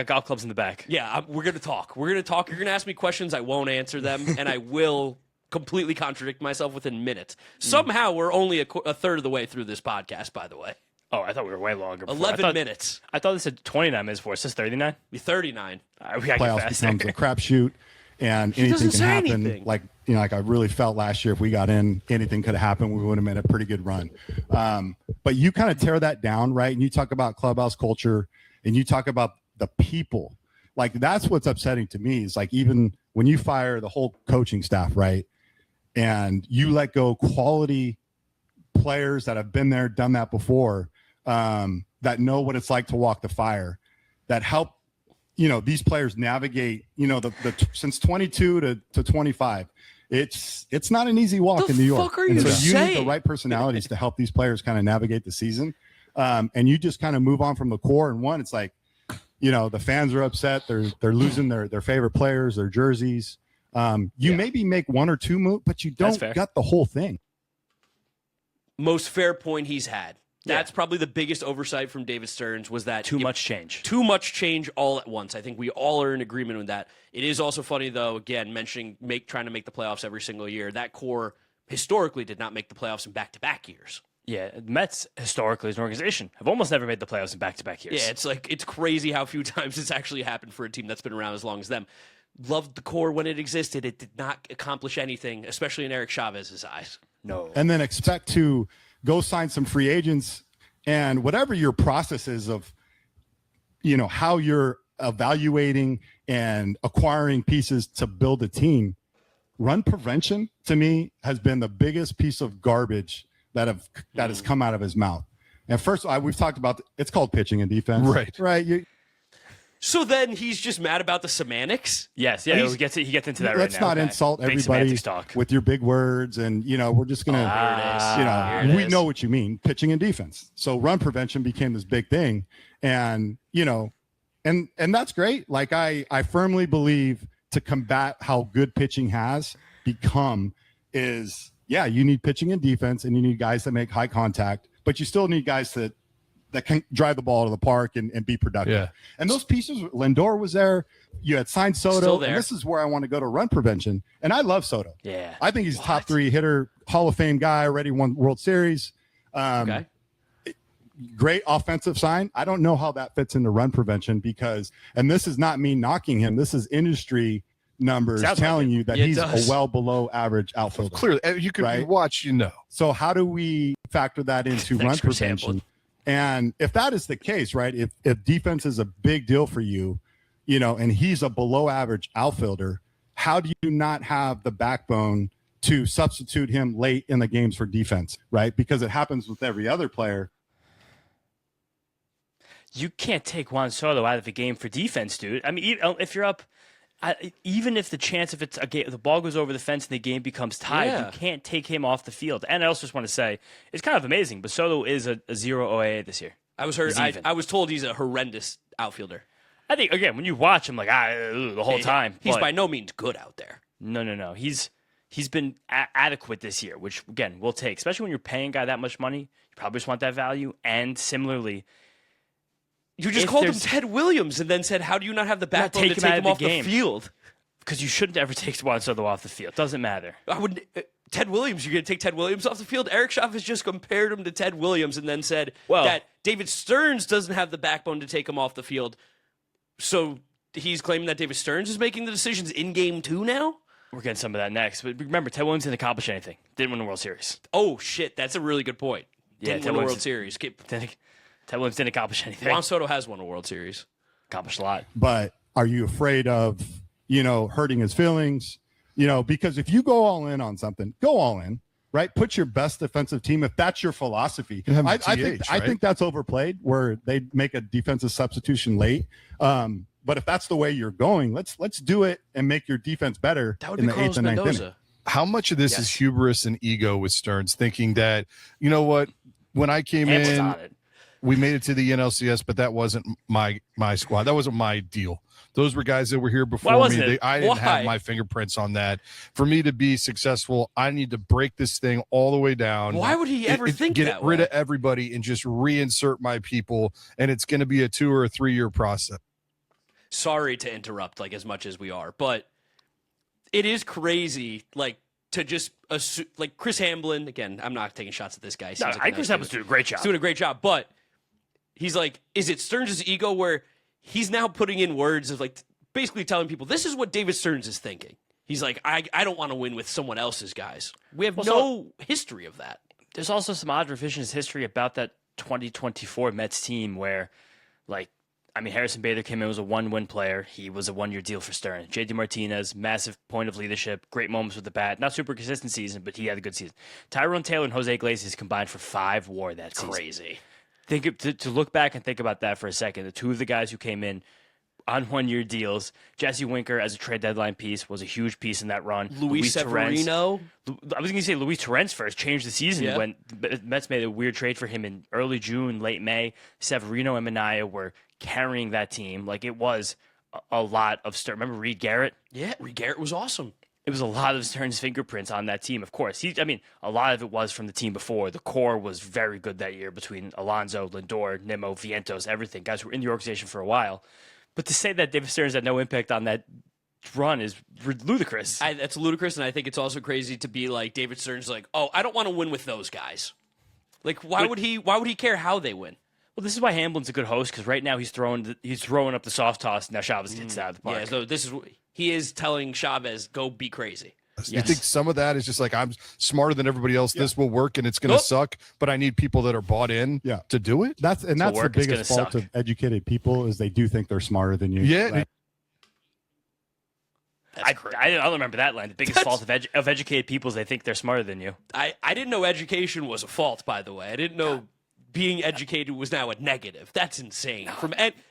golf clubs in the back. Yeah, we're going to talk. We're going to talk. You're going to ask me questions. I won't answer them, and I will completely contradict myself within minutes. Somehow, we're only a third of the way through this podcast, by the way. Oh, I thought we were way longer. before. 11 minutes. I thought this said 29 minutes for us. It says 39. Be 39. We got to get playoffs faster. becomes a crapshoot, and anything doesn't can say happen. anything. Like I really felt last year if we got in, anything could have happened. We would have made a pretty good run. But you kind of tear that down, right? And you talk about clubhouse culture, and you talk about the people. Like that's what's upsetting to me is like even when you fire the whole coaching staff, right? And you let go quality players that have been there, done that before, that know what it's like to walk the fire, that help, these players navigate, since 22 to 25. It's not an easy walk The in New York. fuck are you And so you need saying? the right personalities to help these players kind of navigate the season. And you just kind of move on from the core. And one, it's like, the fans are upset. They're losing their favorite players, their jerseys. You maybe make one or two moves, but you don't gut the whole thing. Most fair point he's had. That's probably the biggest oversight from David Stearns was that Too much change. Too much change all at once. I think we all are in agreement with that. It is also funny, though, again, mentioning trying to make the playoffs every single year. That core historically did not make the playoffs in back-to-back years. Yeah, Mets historically as an organization have almost never made the playoffs in back-to-back years. Yeah, it's crazy how few times it's actually happened for a team that's been around as long as them. Loved the core when it existed. It did not accomplish anything, especially in Eric Chavez's eyes. No. And then expect to go sign some free agents and whatever your process is of, how you're evaluating and acquiring pieces to build a team. Run prevention to me has been the biggest piece of garbage that has come out of his mouth. And first, we've talked about it's called pitching and defense, right? So then he's just mad about the semantics? Yes, yeah, he gets into that right now. Let's not insult Big everybody semantics talk. with your big words, and we're just gonna, Here it we is. know what you mean, pitching and defense. So run prevention became this big thing, and and that's great. Like I firmly believe to combat how good pitching has become is you need pitching and defense, and you need guys that make high contact, but you still need guys that can drive the ball to the park and be productive. Yeah. And those pieces, Lindor was there. You had signed Soto. Still there. And this is where I want to go to run prevention. And I love Soto. Yeah. I think he's a top 3 hitter, Hall of Fame guy, already won World Series. Okay. Great offensive sign. I don't know how that fits into run prevention because, and this is not me knocking him. This is industry numbers Sounds telling like you that Yeah, it he's does. a well below average outfielder. Clearly, you could Right? watch, So how do we factor that into run Thanks, Chris prevention? Hamblin. And if that is the case, right, if defense is a big deal for you, and he's a below average outfielder, how do you not have the backbone to substitute him late in the games for defense, right? Because it happens with every other player. You can't take Juan Soto out of the game for defense, dude. I mean, if you're up, even if the chance if it's a game, the ball goes over the fence and the game becomes tied, you can't take him off the field. And I also just want to say, it's kind of amazing, but Soto is a 0 OAA this year. I was told he's a horrendous outfielder. I think, again, when you watch him, like, the whole time. He's but by no means good out there. No. He's been adequate this year, which, again, we'll take. Especially when you're paying a guy that much money, you probably just want that value. And similarly, you just called him Ted Williams and then said, how do you not have the backbone to take him off the field? Because you shouldn't ever take Juan Soto off the field. Doesn't matter. I wouldn't. Ted Williams, you're going to take Ted Williams off the field? Eric Chavez just compared him to Ted Williams and then said that David Stearns doesn't have the backbone to take him off the field. So he's claiming that David Stearns is making the decisions in Game 2 now? We're getting some of that next. But remember, Ted Williams didn't accomplish anything. Didn't win the World Series. Oh, shit. That's a really good point. Didn't win the World Series. Ted Williams didn't accomplish anything. Juan Soto has won a World Series. Accomplished a lot. But are you afraid of, hurting his feelings? Because if you go all in on something, go all in, right? Put your best defensive team if that's your philosophy. I think that's overplayed where they make a defensive substitution late. But if that's the way you're going, let's do it and make your defense better in the 8th and 9th inning. How much of this is hubris and ego with Stearns, thinking that, you know what, when I came in, we made it to the NLCS, but that wasn't my squad. That wasn't my deal. Those were guys that were here before me. I didn't have my fingerprints on that. For me to be successful, I need to break this thing all the way down. Why would he ever think that Get rid of everybody and just reinsert my people, and it's going to be a 2 or 3 year process. Sorry to interrupt, as much as we are, but it is crazy, to just assume, Chris Hamblin. Again, I'm not taking shots at this guy. Chris Hamblin's doing a great job. He's doing a great job, but he's like, is it Stearns' ego where he's now putting in words of basically telling people this is what David Stearns is thinking? He's like, I don't want to win with someone else's guys. We have no history of that. There's also some odd revisionist history about that 2024 Mets team where, Harrison Bader came in, was a 1-win player. He was a 1-year deal for Stearns. JD Martinez, massive point of leadership, great moments with the bat. Not super consistent season, but he had a good season. Tyrone Taylor and Jose Iglesias combined for 5 WAR that season. Crazy. To look back and think about that for a second, the two of the guys who came in on 1-year deals, Jesse Winker as a trade deadline piece was a huge piece in that run. Luis Severino. I was going to say Luis Torrens first changed the season when Mets made a weird trade for him in early June, late May. Severino and Minaya were carrying that team. It was a lot of Stearns. Remember Reed Garrett? Yeah, Reed Garrett was awesome. It was a lot of Stearns' fingerprints on that team, of course. A lot of it was from the team before. The core was very good that year between Alonso, Lindor, Nimmo, Vientos, everything. Guys who were in the organization for a while. But to say that David Stearns had no impact on that run is ludicrous. That's ludicrous, and I think it's also crazy to be like David Stearns, I don't want to win with those guys. Why would he care how they win? Well, this is why Hamblin's a good host, because right now he's throwing up the soft toss. Now Chavez gets out of the park. Yeah, so he is telling Chavez, go be crazy. You think some of that is just I'm smarter than everybody else. This will work and it's going to suck, but I need people that are bought in to do it. That's the biggest fault of educated people is they do think they're smarter than you. Yeah. Right? I don't remember that line. The biggest fault of educated people is they think they're smarter than you. I didn't know education was a fault, by the way. I didn't know being educated was now a negative. That's insane.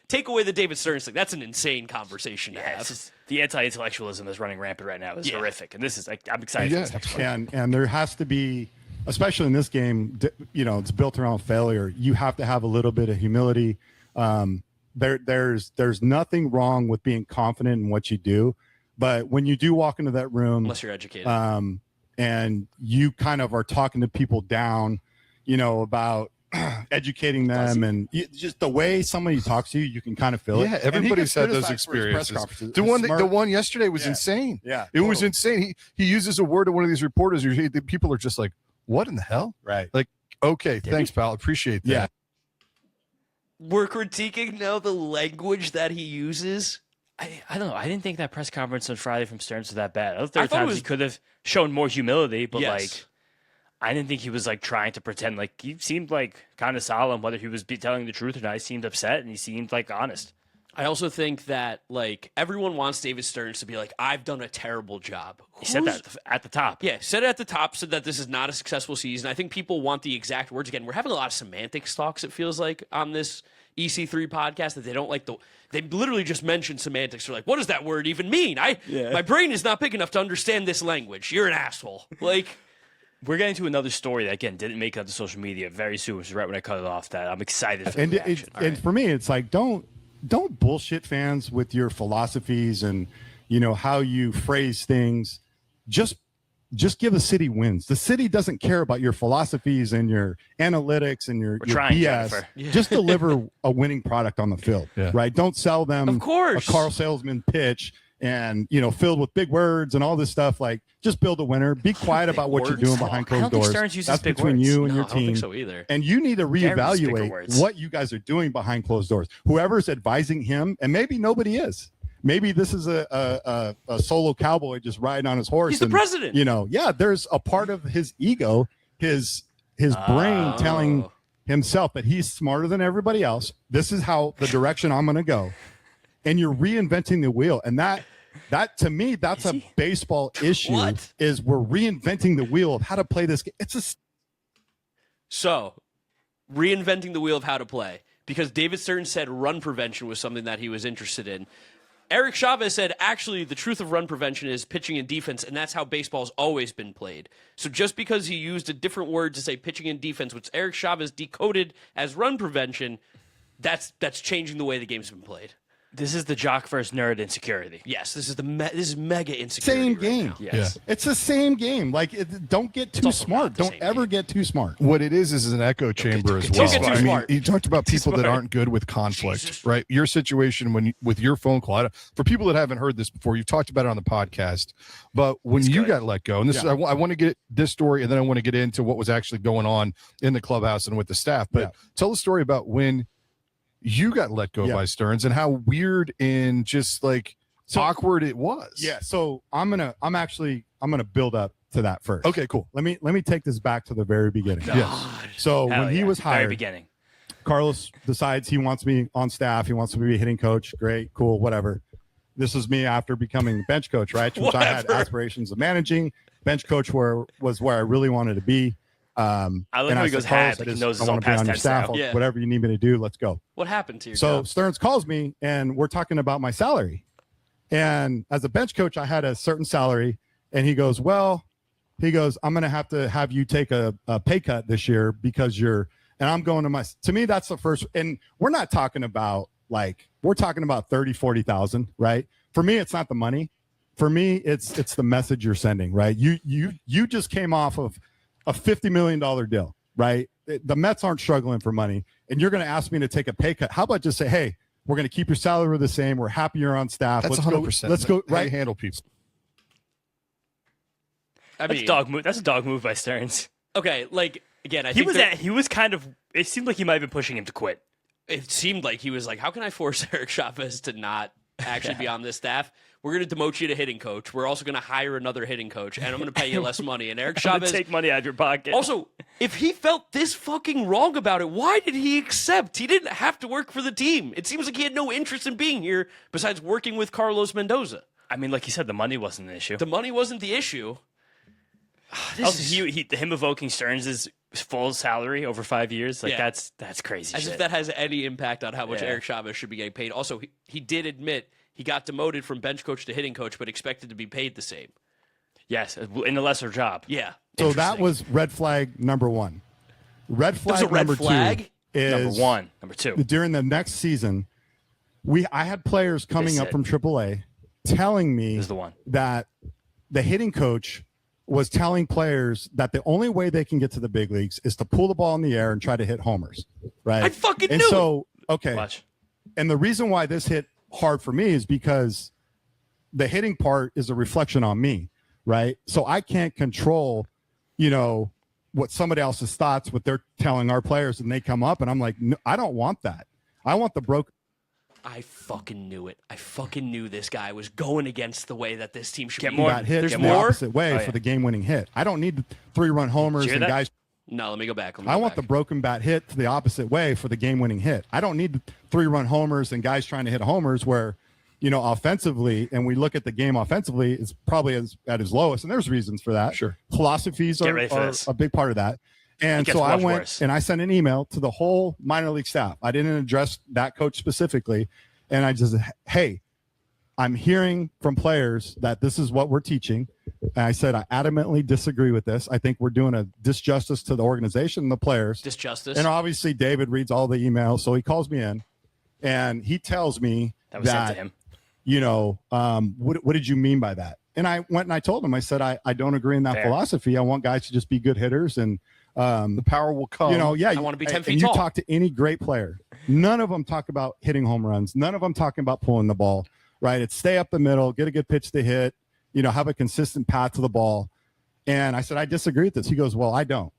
Take away the David Stearns thing. That's an insane conversation to have. The anti-intellectualism is running rampant right now. It's horrific, and this is I'm excited for this next one. And there has to be, especially in this game, it's built around failure. You have to have a little bit of humility. There's nothing wrong with being confident in what you do, but when you do walk into that room, unless you're educated, and you kind of are talking to people down, about educating them and just the way somebody talks to you, you can kind of feel it. Yeah, everybody's had those experiences. The one yesterday was insane. Yeah, it was insane. He uses a word to one of these reporters. The people are just like, "What in the hell?" Right? Okay, thanks, pal. Appreciate that. Yeah. We're critiquing now the language that he uses. I don't know. I didn't think that press conference on Friday from Stearns was that bad. Other times he could have shown more humility, but I didn't think he was like trying to pretend. Like he seemed like kind of solemn, whether he was telling the truth or not. He seemed upset and he seemed like honest. I also think that like everyone wants David Stearns to be like, I've done a terrible job. He said that at the top. Yeah, said it at the top, said that this is not a successful season. I think people want the exact words. Again, we're having a lot of semantics talks, it feels like, on this EC3 podcast that they don't like they literally just mentioned semantics. They're like, what does that word even mean? My brain is not big enough to understand this language. You're an asshole. Like, we're getting to another story that, again, didn't make it onto social media very soon, which is right when I cut it off, that I'm excited for the reaction. And for me, it's like, don't bullshit fans with your philosophies and, how you phrase things. Just give the city wins. The city doesn't care about your philosophies and your analytics and your BS. Just deliver a winning product on the field, right? Don't sell them of course. A car salesman pitch and, filled with big words and all this stuff. Like, just build a winner. Be quiet about what you're doing behind closed doors. That's between you and your team. I don't think so either. And you need to reevaluate what you guys are doing behind closed doors. Whoever's advising him, and maybe nobody is. Maybe this is a solo cowboy just riding on his horse. He's the president. There's a part of his ego, his brain telling himself that he's smarter than everybody else. This is how the direction I'm going to go. And you're reinventing the wheel. And that to me, that's a baseball issue. Is we're reinventing the wheel of how to play this game. So reinventing the wheel of how to play, because David Stearns said run prevention was something that he was interested in. Eric Chavez said, actually, the truth of run prevention is pitching and defense, and that's how baseball's always been played. So just because he used a different word to say pitching and defense, which Eric Chavez decoded as run prevention, that's changing the way the game's been played. This is the jock versus nerd insecurity. Yes, this is mega insecurity. Same game. Right now. Yes. It's the same game. Like, don't get too smart. Don't ever get too smart. What it is an echo chamber as well. I mean, you talked about people that aren't good with conflict, right? Your situation with your phone call. For people that haven't heard this before, you've talked about it on the podcast. But when you got let go, and this is, I want to get this story, and then I want to get into what was actually going on in the clubhouse and with the staff. But tell the story about when you got let go by Stearns and how weird and just like awkward it was. Yeah. So I'm gonna build up to that first. Okay, cool. Let me take this back to the very beginning. Yes. So when he was hired, very beginning, Carlos decides he wants me on staff. He wants me to be a hitting coach. Great, cool, whatever. This is me after becoming bench coach, right? Which I had aspirations of managing. Bench coach was where I really wanted to be. I love how he goes had. He knows his own past tense staff. Whatever you need me to do, let's go. What happened to you? So Stearns calls me, and we're talking about my salary. And as a bench coach, I had a certain salary, and he goes, I'm going to have you take a pay cut this year because and I'm going to me, that's the first, and we're not talking about we're talking about 30, 40,000, right? For me, it's not the money. For me, it's the message you're sending, right? You just came off of a $50 million deal, right? The Mets aren't struggling for money, and you're going to ask me to take a pay cut. How about just say, hey, we're going to keep your salary the same. We're happy you're on staff. That's 100%. Let's go. Right, handle people. That's a dog move. That's a dog move by Stearns. Okay, again, I think think he was kind of. It seemed like he might have been pushing him to quit. It seemed like he was like, how can I force Eric Chavez to not actually be on this staff? We're going to demote you to hitting coach. We're also going to hire another hitting coach, and I'm going to pay you less money. And Eric Chavez take money out of your pocket. Also, if he felt this fucking wrong about it, why did he accept? He didn't have to work for the team. It seems like he had no interest in being here besides working with Carlos Mendoza. I mean, like you said, the money wasn't the issue. The money wasn't the issue. Him evoking Stearns' full salary over 5 years, that's crazy. As if that has any impact on how much Eric Chavez should be getting paid. Also, he did admit he got demoted from bench coach to hitting coach, but expected to be paid the same. Yes, in a lesser job. Yeah. So that was red flag number one. Red flag number two is number one. Number two. During the next season, I had players coming up from AAA telling me that the hitting coach was telling players that the only way they can get to the big leagues is to pull the ball in the air and try to hit homers. Right? I fucking and knew so, it. Okay. Watch. And the reason why this hit hard for me is because the hitting part is a reflection on me, right? So I can't control, what somebody else's thoughts, what they're telling our players, and they come up, and I'm like, no, I don't want that. I want the broken. I fucking knew it. I fucking knew this guy was going against the way that this team should Get be. more. That hit There's the more? opposite way for the game-winning hit. I don't need 3-run homers Did you hear and that? guys. No, let me go back. I want the broken bat hit to the opposite way for the game-winning hit. I don't need 3-run homers and guys trying to hit homers where, offensively, and we look at the game offensively, it's probably at its lowest, and there's reasons for that. Sure. Philosophies Get are ready for this. a big part of that. And It gets so I much went worse. and I sent an email to the whole minor league staff. I didn't address that coach specifically. And I just, hey, I'm hearing from players that this is what we're teaching. And I said, I adamantly disagree with this. I think we're doing a disjustice to the organization and the players. Disjustice. And obviously David reads all the emails. So he calls me in and he tells me That was sent to him. what did you mean by that? And I went and I told him, I said, I don't agree in that Fair. philosophy. I want guys to just be good hitters. And, The power will come. yeah, I wanna be 10 feet and tall. you talk to any great player. None of them talk about hitting home runs. None of them talking about pulling the ball, right? It's stay up the middle, get a good pitch to hit, have a consistent path to the ball. And I said, I disagree with this. He goes, well, I don't.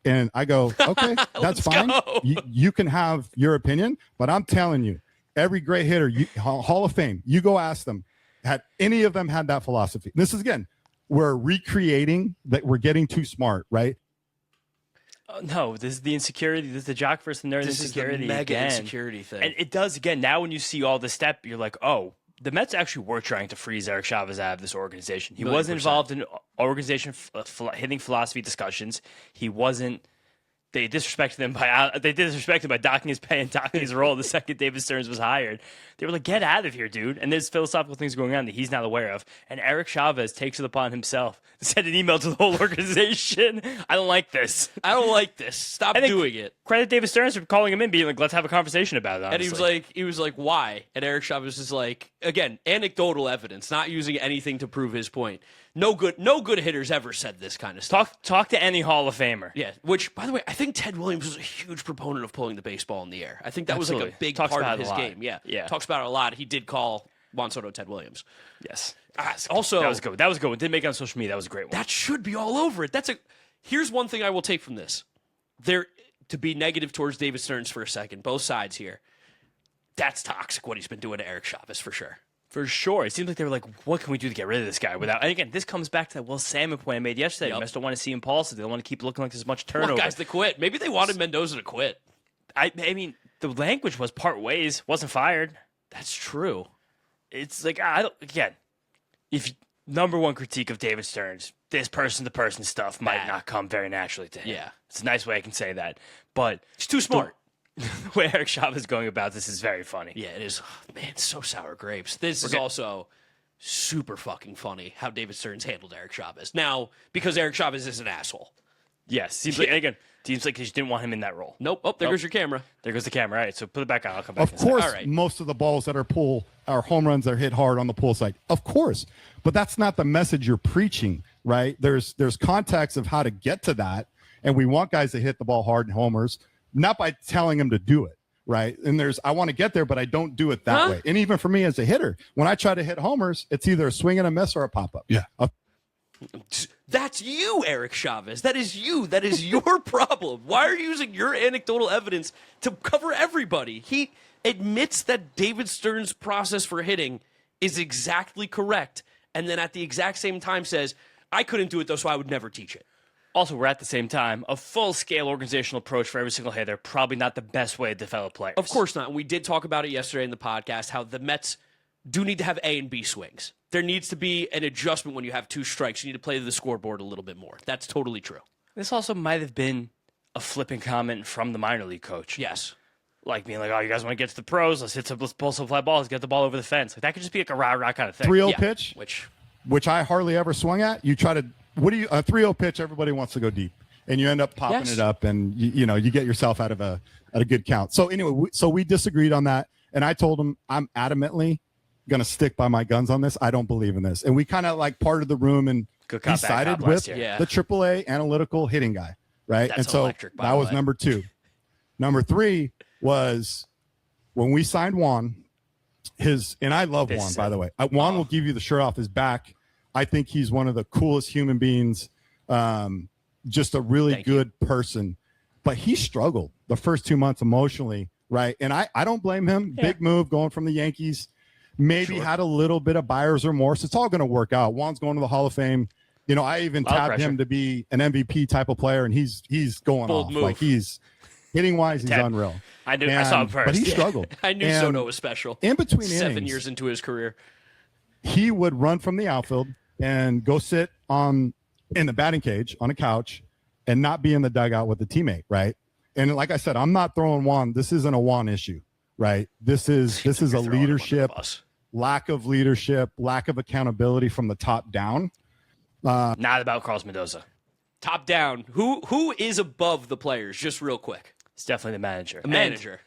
And I go, okay, that's Let's fine. go. You can have your opinion, but I'm telling you, every great hitter, Hall of Fame, you go ask them, had any of them had that philosophy? This is, again, we're recreating that we're getting too smart, right? No, this is the insecurity. This is the jock versus the nerd this is the insecurity mega again. insecurity thing. And it does again. Now, when you see all the step, you're like, oh, the Mets actually were trying to freeze Eric Chavez out of this organization. He wasn't 1,000,000%. involved in organization hitting philosophy discussions. He wasn't. They disrespected him by docking his pay and docking his role the second David Stearns was hired. They were like, get out of here, dude. And there's philosophical things going on that he's not aware of. And Eric Chavez takes it upon himself to send an email to the whole organization. I don't like this. I don't like this. Stop I think- doing it. Credit David Stearns for calling him in, being like, let's have a conversation about it. And he was like, why? And Eric Chavez is like, again, anecdotal evidence, not using anything to prove his point. No good hitters ever said this kind of stuff. Talk to any Hall of Famer. Yeah, which, by the way, I think Ted Williams was a huge proponent of pulling the baseball in the air. I think that was like a Absolutely. big Talks part about of it his a lot. game. Yeah. Talks about it a lot. He did call Juan Soto Ted Williams. Yes. Also, That was good. That was good. Didn't make it on social media. That was a great one. that should be all over it. Here's one thing I will take from this. To be negative towards David Stearns for a second, both sides here. That's toxic what he's been doing to Eric Chavez for sure. For sure. It seems like they were like, what can we do to get rid of this guy without... And again, this comes back to that Will Salmon point I made yesterday. Yep. You just don't want to see impulsive. They don't want to keep looking like there's much Well, turnover. guys to quit. Maybe they wanted Mendoza to quit. I mean, the language was part ways. Wasn't fired. That's true. It's like, if number one critique of David Stearns, this person-to-person stuff might Bad. not come very naturally to him. Yeah. It's a nice way I can say that. But He's too smart. the way Eric Chavez is going about this is very funny. Yeah, it is. Man, it's so sour grapes. This is also super fucking funny how David Stearns handled Eric Chavez. Now, because Eric Chavez is an asshole. Yes. Seems like he just didn't want him in that role. Nope. Oh, there goes your camera. There goes the camera. All right, so put it back on. I'll come back. Of course, All right. most of the balls that are are home runs that are hit hard on the pull side. Of course, but that's not the message you're preaching, right? There's context of how to get to that, and we want guys to hit the ball hard and homers, not by telling them to do it, right? And I want to get there, but I don't do it that way. And even for me as a hitter, when I try to hit homers, it's either a swing and a miss or a pop up. Yeah. That's you, Eric Chavez. That is you. That is your problem. Why are you using your anecdotal evidence to cover everybody? He admits that David Stearns' process for hitting is exactly correct, and then at the exact same time says, I couldn't do it, though, so I would never teach it. Also, we're at the same time, a full-scale organizational approach for every single hitter, probably not the best way to develop players. Of course not. And we did talk about it yesterday in the podcast, how the Mets do need to have A and B swings. There needs to be an adjustment when you have two strikes. You need to play the scoreboard a little bit more. That's totally true. This also might have been a flipping comment from the minor league coach. Yes. Like being like, oh, you guys want to get to the pros? Let's pull some fly balls, get the ball over the fence. Like, that could just be like a rah-rah kind of thing. 3-0 Yeah. pitch, Which I hardly ever swung at. You try to a 3-0 pitch, everybody wants to go deep, and you end up popping Yes. it up, and you get yourself out of a good count. So anyway, we disagreed on that, and I told him I'm adamantly going to stick by my guns on this. I don't believe in this, and we kind of like parted the room, and Good he cop, bad sided cop last with year. Yeah. the AAA analytical hitting guy, right? That's and so electric, by that the was way. number 2. Number 3 was when we signed Juan. And I love This Juan, is by it. the way. Juan will give you the shirt off his back. I think he's one of the coolest human beings, just a really Thank you. good person. But he struggled the first 2 months emotionally right? And I don't blame him. Big move going from the Yankees. Maybe had a little bit of buyer's remorse. It's all going to work out. Juan's going to the Hall of Fame. You know, I even tabbed him to be an MVP type of player, and he's going Bold off. move. Like he's hitting wise, he's unreal. I saw him first. But he struggled. I knew Soto was special. In between 7 innings, years into his career, he would run from the outfield and go sit in the batting cage on a couch and not be in the dugout with the teammate, right? And like I said, I'm not throwing Juan. This isn't a Juan issue, right? This is a leadership, lack of leadership, lack of accountability from the top down. Not about Carlos Mendoza. top down. Who is above the players? Just real quick. It's definitely the manager. The manager.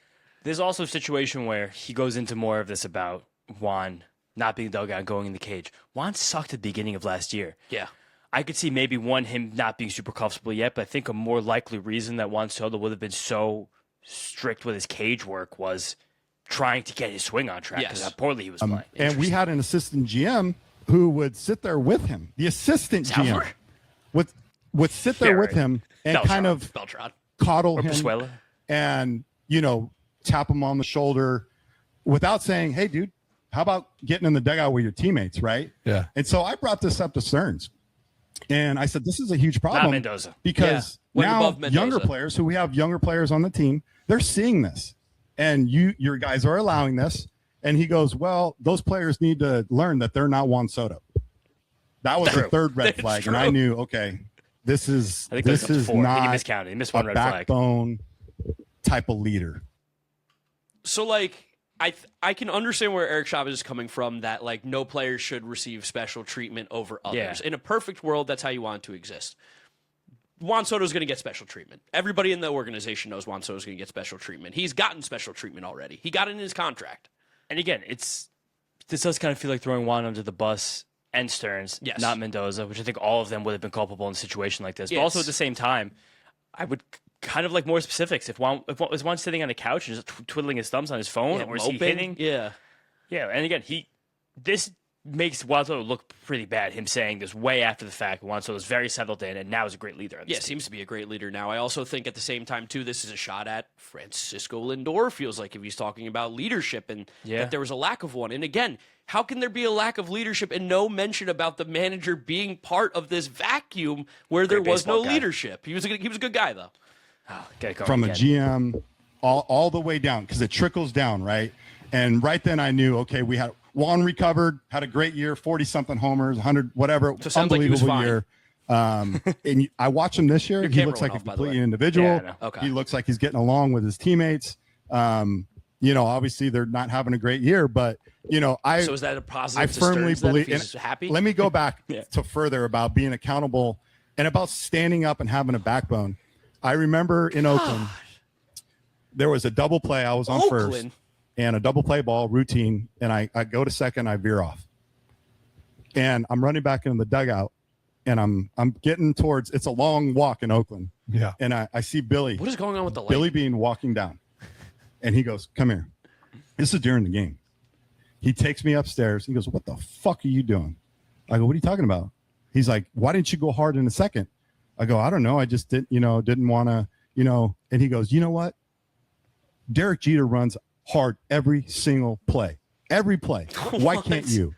There's also a situation where he goes into more of this about Juan not being dugout and going in the cage. Juan sucked at the beginning of last year. Yeah. I could see maybe him not being super comfortable yet, but I think a more likely reason that Juan Soto would have been so strict with his cage work was trying to get his swing on track because how poorly he was playing. And we had an assistant GM who would sit there with him. The assistant GM would sit there with him and kind of coddle him and, tap him on the shoulder without saying, hey, dude, how about getting in the dugout with your teammates, right? Yeah. And so I brought this up to Stearns. And I said, this is a huge problem. Not Mendoza. Because now younger players, who we have younger players on the team, they're seeing this. And your guys are allowing this. And he goes, well, those players need to learn that they're not Juan Soto. That was the third red flag. And I knew, okay, this is not he miscounted. He missed one a red flag. backbone type of leader. So, I can understand where Eric Chavez is coming from, that, no player should receive special treatment over others. Yeah. In a perfect world, that's how you want it to exist. Juan Soto's going to get special treatment. Everybody in the organization knows Juan Soto's going to get special treatment. He's gotten special treatment already. He got it in his contract. And again, this does kind of feel like throwing Juan under the bus and Stearns, not Mendoza, which I think all of them would have been culpable in a situation like this. But also at the same time, I would kind of like more specifics. If was Juan sitting on a couch and just twiddling his thumbs on his phone, or is he hitting? Yeah. And again, this makes Juan Soto look pretty bad. Him saying this way after the fact. Juan Soto is very settled in, and now is a great leader. Seems to be a great leader now. I also think at the same time too, this is a shot at Francisco Lindor. Feels like if he's talking about leadership and that there was a lack of one. And again, how can there be a lack of leadership and no mention about the manager being part of this vacuum where there was no leadership? He was a good guy though. From a GM all the way down, because it trickles down, right? And right then I knew, okay, we had Juan recovered, had a great year, 40-something homers, 100, whatever, so unbelievable year. And I watch him this year. He looks like a complete individual. Yeah, He looks like he's getting along with his teammates. Obviously they're not having a great year, but so is that a positive? I firmly believe. He's happy. Let me go back to further about being accountable and about standing up and having a backbone. I remember in Oakland, there was a double play. I was on first, and a double play ball routine, and I go to second, I veer off, and I'm running back into the dugout, and I'm getting towards. It's a long walk in Oakland. Yeah, and I see Billy. What is going on with the light? Billy Bean walking down, and he goes, "Come here." This is during the game. He takes me upstairs. He goes, "What the fuck are you doing?" I go, "What are you talking about?" He's like, "Why didn't you go hard in the second?" I go, "I don't know. I just didn't want to, And he goes, "You know what? Derek Jeter runs hard every single play. Every play. Why can't you?"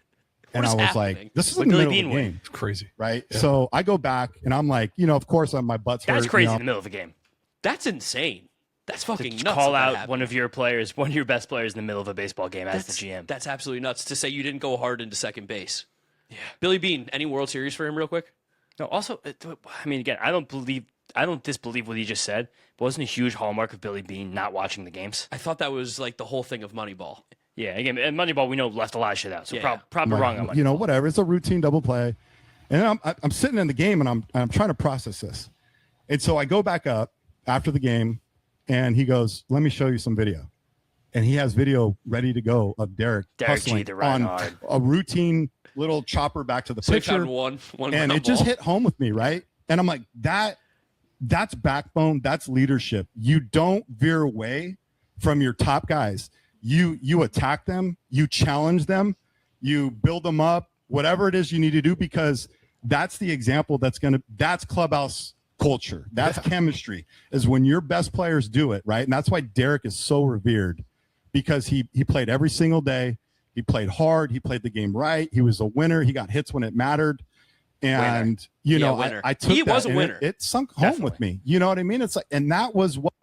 And I was like, "This is in the middle of the game. It's crazy, right?" Yeah. So I go back and I'm like, of course, my butt's hurt. That's crazy in the middle of a game. That's insane. That's fucking nuts. Call out one of your players, one of your best players in the middle of a baseball game as the GM. That's absolutely nuts to say you didn't go hard into second base. Yeah. Billy Bean, any World Series for him real quick? No, also, again, I don't disbelieve what he just said, but wasn't a huge hallmark of Billy Bean not watching the games? I thought that was the whole thing of Moneyball. Yeah, again, and Moneyball, we know, left a lot of shit out, so probably wrong on Moneyball. Whatever. It's a routine double play. And I'm sitting in the game, and I'm trying to process this. And so I go back up after the game, and he goes, "Let me show you some video." And he has video ready to go of Derek hustling on a routine little chopper back to the pitcher. One and it just hit home with me, right? And I'm like, that's backbone, that's leadership. You don't veer away from your top guys. You attack them, you challenge them, you build them up, whatever it is you need to do, because that's the example that's clubhouse culture. That's chemistry, is when your best players do it, right? And that's why Derek is so revered, because he played every single day. He played hard. He played the game right. He was a winner. He got hits when it mattered. And, winner. I took he that, was a winner. It sunk home with me. You know what I mean? It's like, and that was what.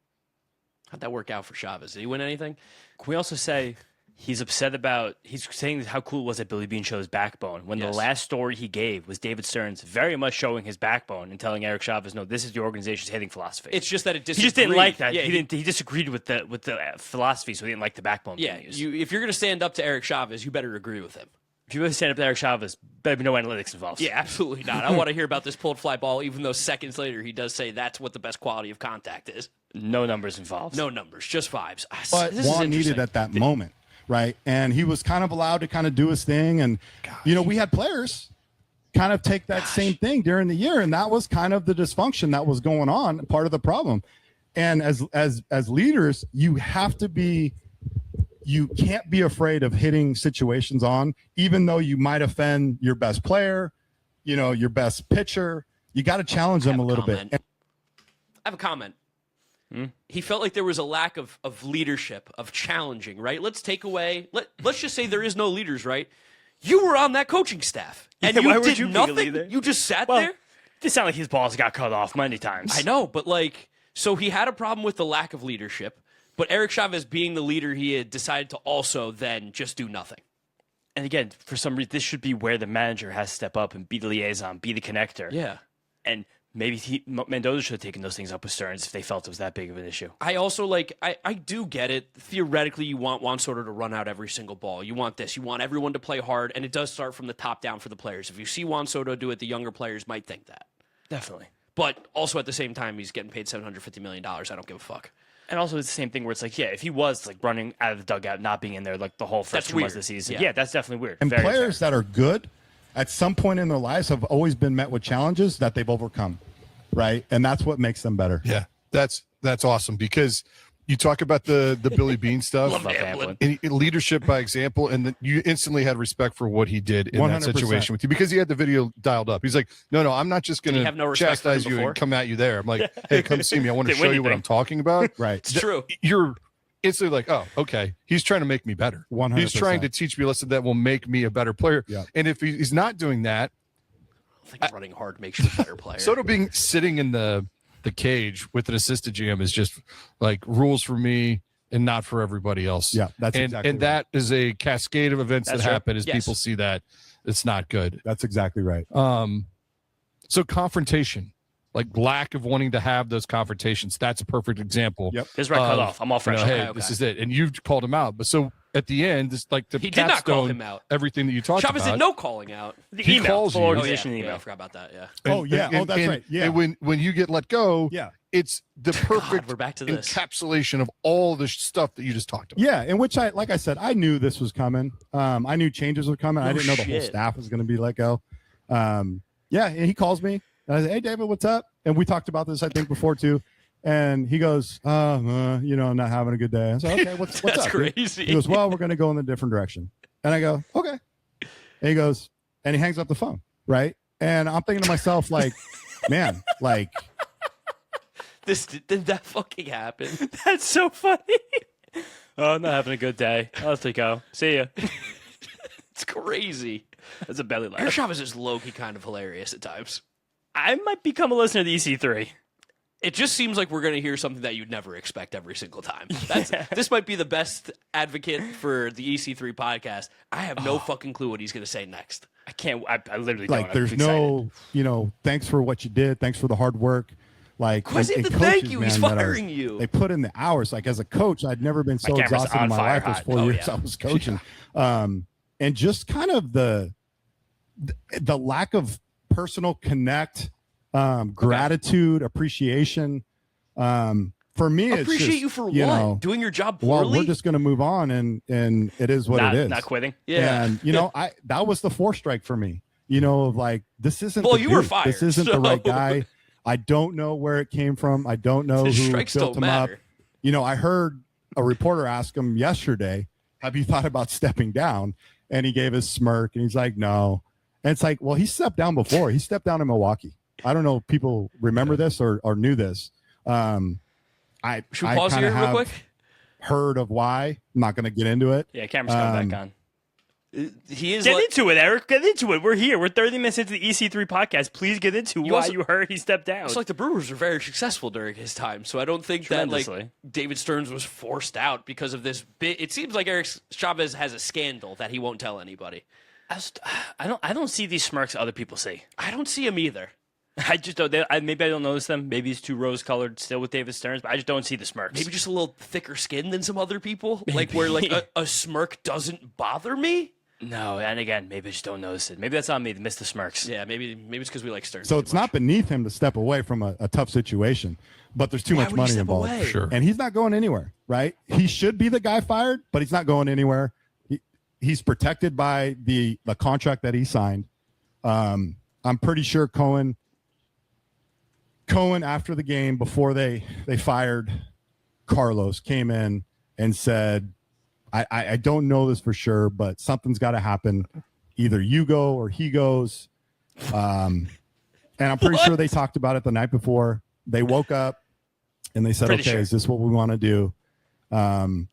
How'd that work out for Chavez? Did he win anything? Can we also say he's upset about, he's saying how cool it was that Billy Bean showed his backbone when the last story he gave was David Stearns very much showing his backbone and telling Eric Chavez, no, this is the organization's hitting philosophy. It's just that it disagreed. He just didn't like that. Yeah, he disagreed with the philosophy, so he didn't like the backbone. Yeah, being used. if you're going to stand up to Eric Chavez, you better agree with him. If you really stand up to Eric Chavez, better be no analytics involved. Yeah, absolutely not. I want to hear about this pulled fly ball, even though seconds later he does say that's what the best quality of contact is. No numbers involved. No numbers, just vibes. But Juan needed at that moment, right? And he was kind of allowed to kind of do his thing. And, we had players kind of take that same thing during the year. And that was kind of the dysfunction that was going on, part of the problem. And as leaders, you have to be, you can't be afraid of hitting situations on, even though you might offend your best player, your best pitcher. You got to challenge them a little bit. I have a comment. He felt like there was a lack of leadership, of challenging, right? Let's take away, let's just say there is no leaders, right? You were on that coaching staff, and you did nothing. You just sat there. It sounded like his balls got cut off many times. I know, but so he had a problem with the lack of leadership, but Eric Chavez being the leader, he had decided to also then just do nothing. And again, for some reason, this should be where the manager has to step up and be the liaison, be the connector. Yeah. And maybe Mendoza should have taken those things up with Stearns if they felt it was that big of an issue. I also I do get it. Theoretically, you want Juan Soto to run out every single ball. You want this. You want everyone to play hard, and it does start from the top down for the players. If you see Juan Soto do it, the younger players might think that. Definitely. But also at the same time, he's getting paid $750 million. I don't give a fuck. And also it's the same thing where it's like, if he was running out of the dugout, not being in there the whole first 2 months of the season. Yeah, that's definitely weird. And players that are good at some point in their lives have always been met with challenges that they've overcome. Right. And that's what makes them better. Yeah, that's awesome, because you talk about the Billy Bean stuff, and leadership by example, and then you instantly had respect for what he did in 100%. That situation with you, because he had the video dialed up. He's like, no, I'm not just going to chastise you and come at you there. I'm like, hey, come see me. I want to show you what I'm talking about. Right. It's true. You're instantly like, oh, okay. He's trying to make me better. 100%. He's trying to teach me a lesson that will make me a better player. Yeah. And if he's not doing that, I think running hard makes you a better player. Soto being sitting in the cage with an assistant GM is just like rules for me and not for everybody else. Yeah, that's exactly and that is a cascade of events that happen as people see that. It's not good. That's exactly right. So confrontation, lack of wanting to have those confrontations. That's a perfect example. Yep. This right cut off. I'm all fresh. Hey, this is it. And you've called him out. But so at the end, it's like he did not call him out. Everything that you talked Chavez about. did no calling out. He calls you. Email. I forgot about that. Yeah. That's right. Yeah. And when you get let go, it's the perfect we're back to this. encapsulation of all the stuff that you just talked about. Yeah, in which like I said, I knew this was coming. I knew changes were coming. I didn't know the whole staff was going to be let go. And he calls me. And I said, hey, David, what's up? And we talked about this, I think, before too. And he goes, I'm not having a good day. I said, okay, what's That's up? crazy. He goes, well, we're going to go in a different direction. And I go, okay. And he goes, and he hangs up the phone, right? And I'm thinking to myself, man, did that fucking happen? That's so funny. Oh, I'm not having a good day. I'll have to go. See ya. It's crazy. That's a belly laugh. Eric Chavez is low-key kind of hilarious at times. I might become a listener to the EC3. It just seems like we're going to hear something that you'd never expect every single time. This might be the best advocate for the EC3 podcast. I have no fucking clue what he's going to say next. I can't. I literally don't. There's no, thanks for what you did. Thanks for the hard work. Thank you. He's firing you. They put in the hours. As a coach, I'd never been so exhausted in my life. It was 4 years I was coaching. And just kind of the lack of personal connect, gratitude, appreciation. For me, it's appreciate you for what? Doing your job poorly? Well, we're just going to move on, and it is what it is. Not quitting. Yeah. And that was the 4 strike for me. This isn't. Well, you were fired. This isn't the right guy. I don't know where it came from. I don't know who built him up. I heard a reporter ask him yesterday, "Have you thought about stepping down?" And he gave his smirk, and he's like, "No." And it's like, well, he stepped down before. He stepped down in Milwaukee. I don't know if people remember this or knew this. Should we pause here real quick? Heard of why. I'm not going to get into it. Yeah, camera's coming back on. He is Get into it, Eric. Get into it. We're here. We're 30 minutes into the EC3 podcast. Please get into why you heard he stepped down. It's like the Brewers were very successful during his time, so I don't think that like David Stearns was forced out because of this bit. It seems like Eric Chavez has a scandal that he won't tell anybody. I don't see these smirks other people see. I don't see him either. I just don't. Maybe I don't notice them. Maybe he's too rose-colored still with David Stearns, but I just don't see the smirks. Maybe just a little thicker skin than some other people, like where like a smirk doesn't bother me. No, and again, maybe I just don't notice it. Maybe that's on me to miss the smirks. Yeah, maybe it's because we like Stearns. So it's not beneath him to step away from a tough situation, but there's too much money involved. Sure. And he's not going anywhere, right? He should be the guy fired, but he's not going anywhere. He's protected by the contract that he signed. I'm pretty sure Cohen after the game, before they fired Carlos, came in and said, I don't know this for sure, but something's got to happen. Either you go or he goes. And I'm pretty sure they talked about it the night before. They woke up and they said, is this what we want to do? And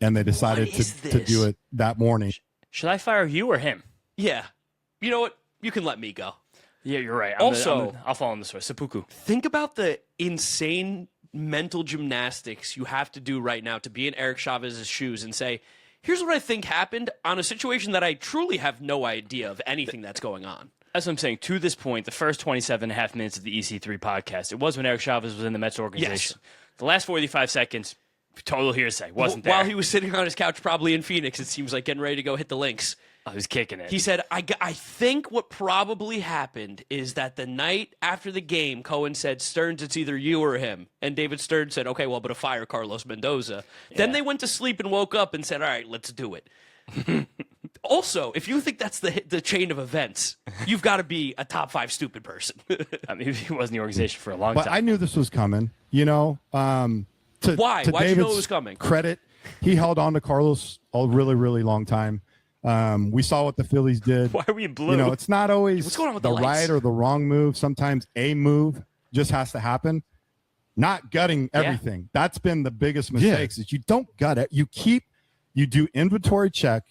they decided to do it that morning. Should I fire you or him? Yeah. You know what? You can let me go. Yeah, you're right. I'll follow in this way. Seppuku. Think about the insane mental gymnastics you have to do right now to be in Eric Chavez's shoes and say, here's what I think happened on a situation that I truly have no idea of anything that's going on. That's what I'm saying. To this point, the first 27 and a half minutes of the EC3 podcast, it was when Eric Chavez was in the Mets organization. Yes. The last 45 seconds, total hearsay. Wasn't there. While he was sitting on his couch probably in Phoenix, it seems like getting ready to go hit the links. Oh, he was kicking it. He said, I think what probably happened is that the night after the game, Cohen said, Stearns, it's either you or him. And David Stearns said, okay, well, but to fire Carlos Mendoza. Yeah. Then they went to sleep and woke up and said, all right, let's do it. Also, if you think that's the chain of events, you've got to be a top 5 stupid person. I mean, he was in the organization for a long but time. I knew this was coming, you know. Why? Why'd you know it was coming? Credit, he held on to Carlos a really, really long time. We saw what the Phillies did. Why are we blue? You know, it's not always What's going on with the the lights? right or the wrong move. Sometimes a move just has to happen. Not gutting everything. That's been the biggest mistakes. Is you don't gut it. You do inventory check.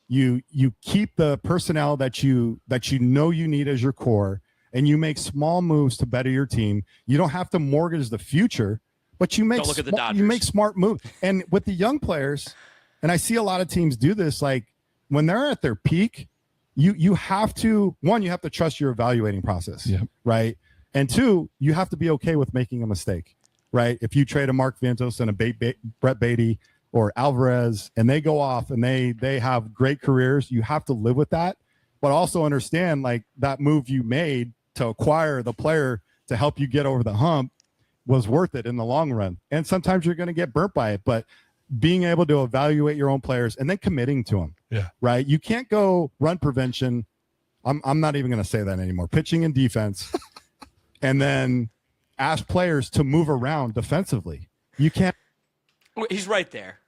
You keep the personnel that you know you need as your core, and you make small moves to better your team. You don't have to mortgage the future, but you make smart moves. And with the young players, and I see a lot of teams do this, like when they're at their peak, you have to, one, you have to trust your evaluating process, right? And two, you have to be okay with making a mistake, right? If you trade a Mark Vientos and a Brett Beatty or Alvarez, and they go off and they have great careers, you have to live with that, but also understand like that move you made to acquire the player to help you get over the hump was worth it in the long run. And sometimes you're going to get burnt by it, but being able to evaluate your own players and then committing to them. Yeah. Right. You can't go run prevention. I'm not even going to say that anymore. Pitching and defense, and then ask players to move around defensively. You can't. He's right there.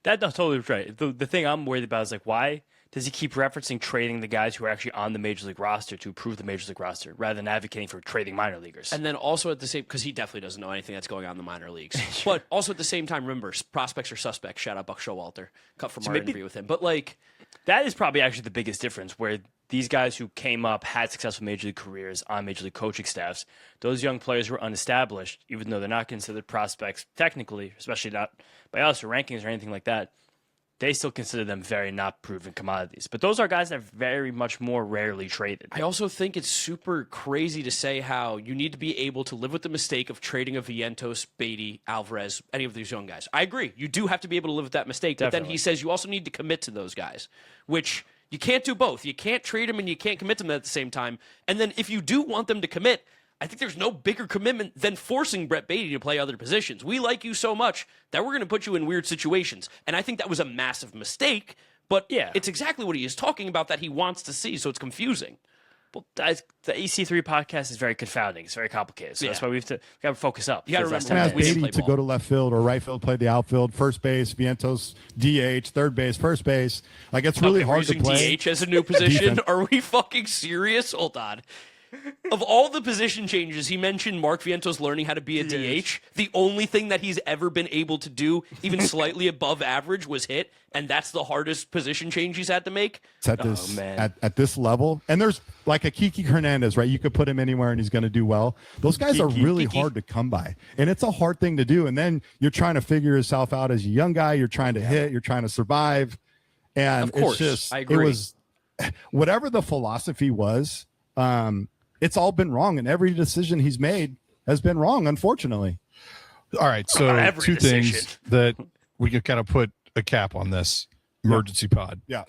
That's totally right. The thing I'm worried about is like, why does he keep referencing trading the guys who are actually on the major league roster to improve the major league roster rather than advocating for trading minor leaguers? And then also at the same, because he definitely doesn't know anything that's going on in the minor leagues. Sure. But also at the same time, remember, prospects are suspects. Shout out Buck Showalter, cut from our interview with him. But like, that is probably actually the biggest difference, where these guys who came up, had successful major league careers on major league coaching staffs, those young players were unestablished, even though they're not considered prospects technically, especially not by us or rankings or anything like that. They still consider them very not proven commodities. But those are guys that are very much more rarely traded. I also think it's super crazy to say how you need to be able to live with the mistake of trading a Vientos, Beatty, Alvarez, any of these young guys. I agree. You do have to be able to live with that mistake. Definitely. But then he says you also need to commit to those guys, which you can't do both. You can't trade them and you can't commit to them at the same time. And then if you do want them to commit, I think there's no bigger commitment than forcing Brett Beatty to play other positions. We like you so much that we're going to put you in weird situations. And I think that was a massive mistake, but it's exactly what he is talking about that he wants to see, so it's confusing. Well, the EC3 podcast is very confounding. It's very complicated. So that's why we got to focus up. You got to remember, ask Beatty to go to left field or right field, play the outfield, first base, Vientos, DH, third base, first base. Like, it's really hard to play. DH as a new position? Are we fucking serious? Hold on. Of all the position changes, he mentioned Mark Vientos learning how to be a DH. The only thing that he's ever been able to do, even slightly above average, was hit, and that's the hardest position change he's had to make. It's at this level. And there's like a Kiki Hernandez, right? You could put him anywhere and he's going to do well. Those guys are really hard to come by, and it's a hard thing to do. And then you're trying to figure yourself out as a young guy. You're trying to hit. You're trying to survive. And Of course, it's just, I agree. it was whatever the philosophy was. It's all been wrong, and every decision he's made has been wrong, unfortunately. All right, so every two decision. things that we can kind of put a cap on this emergency pod. Yeah.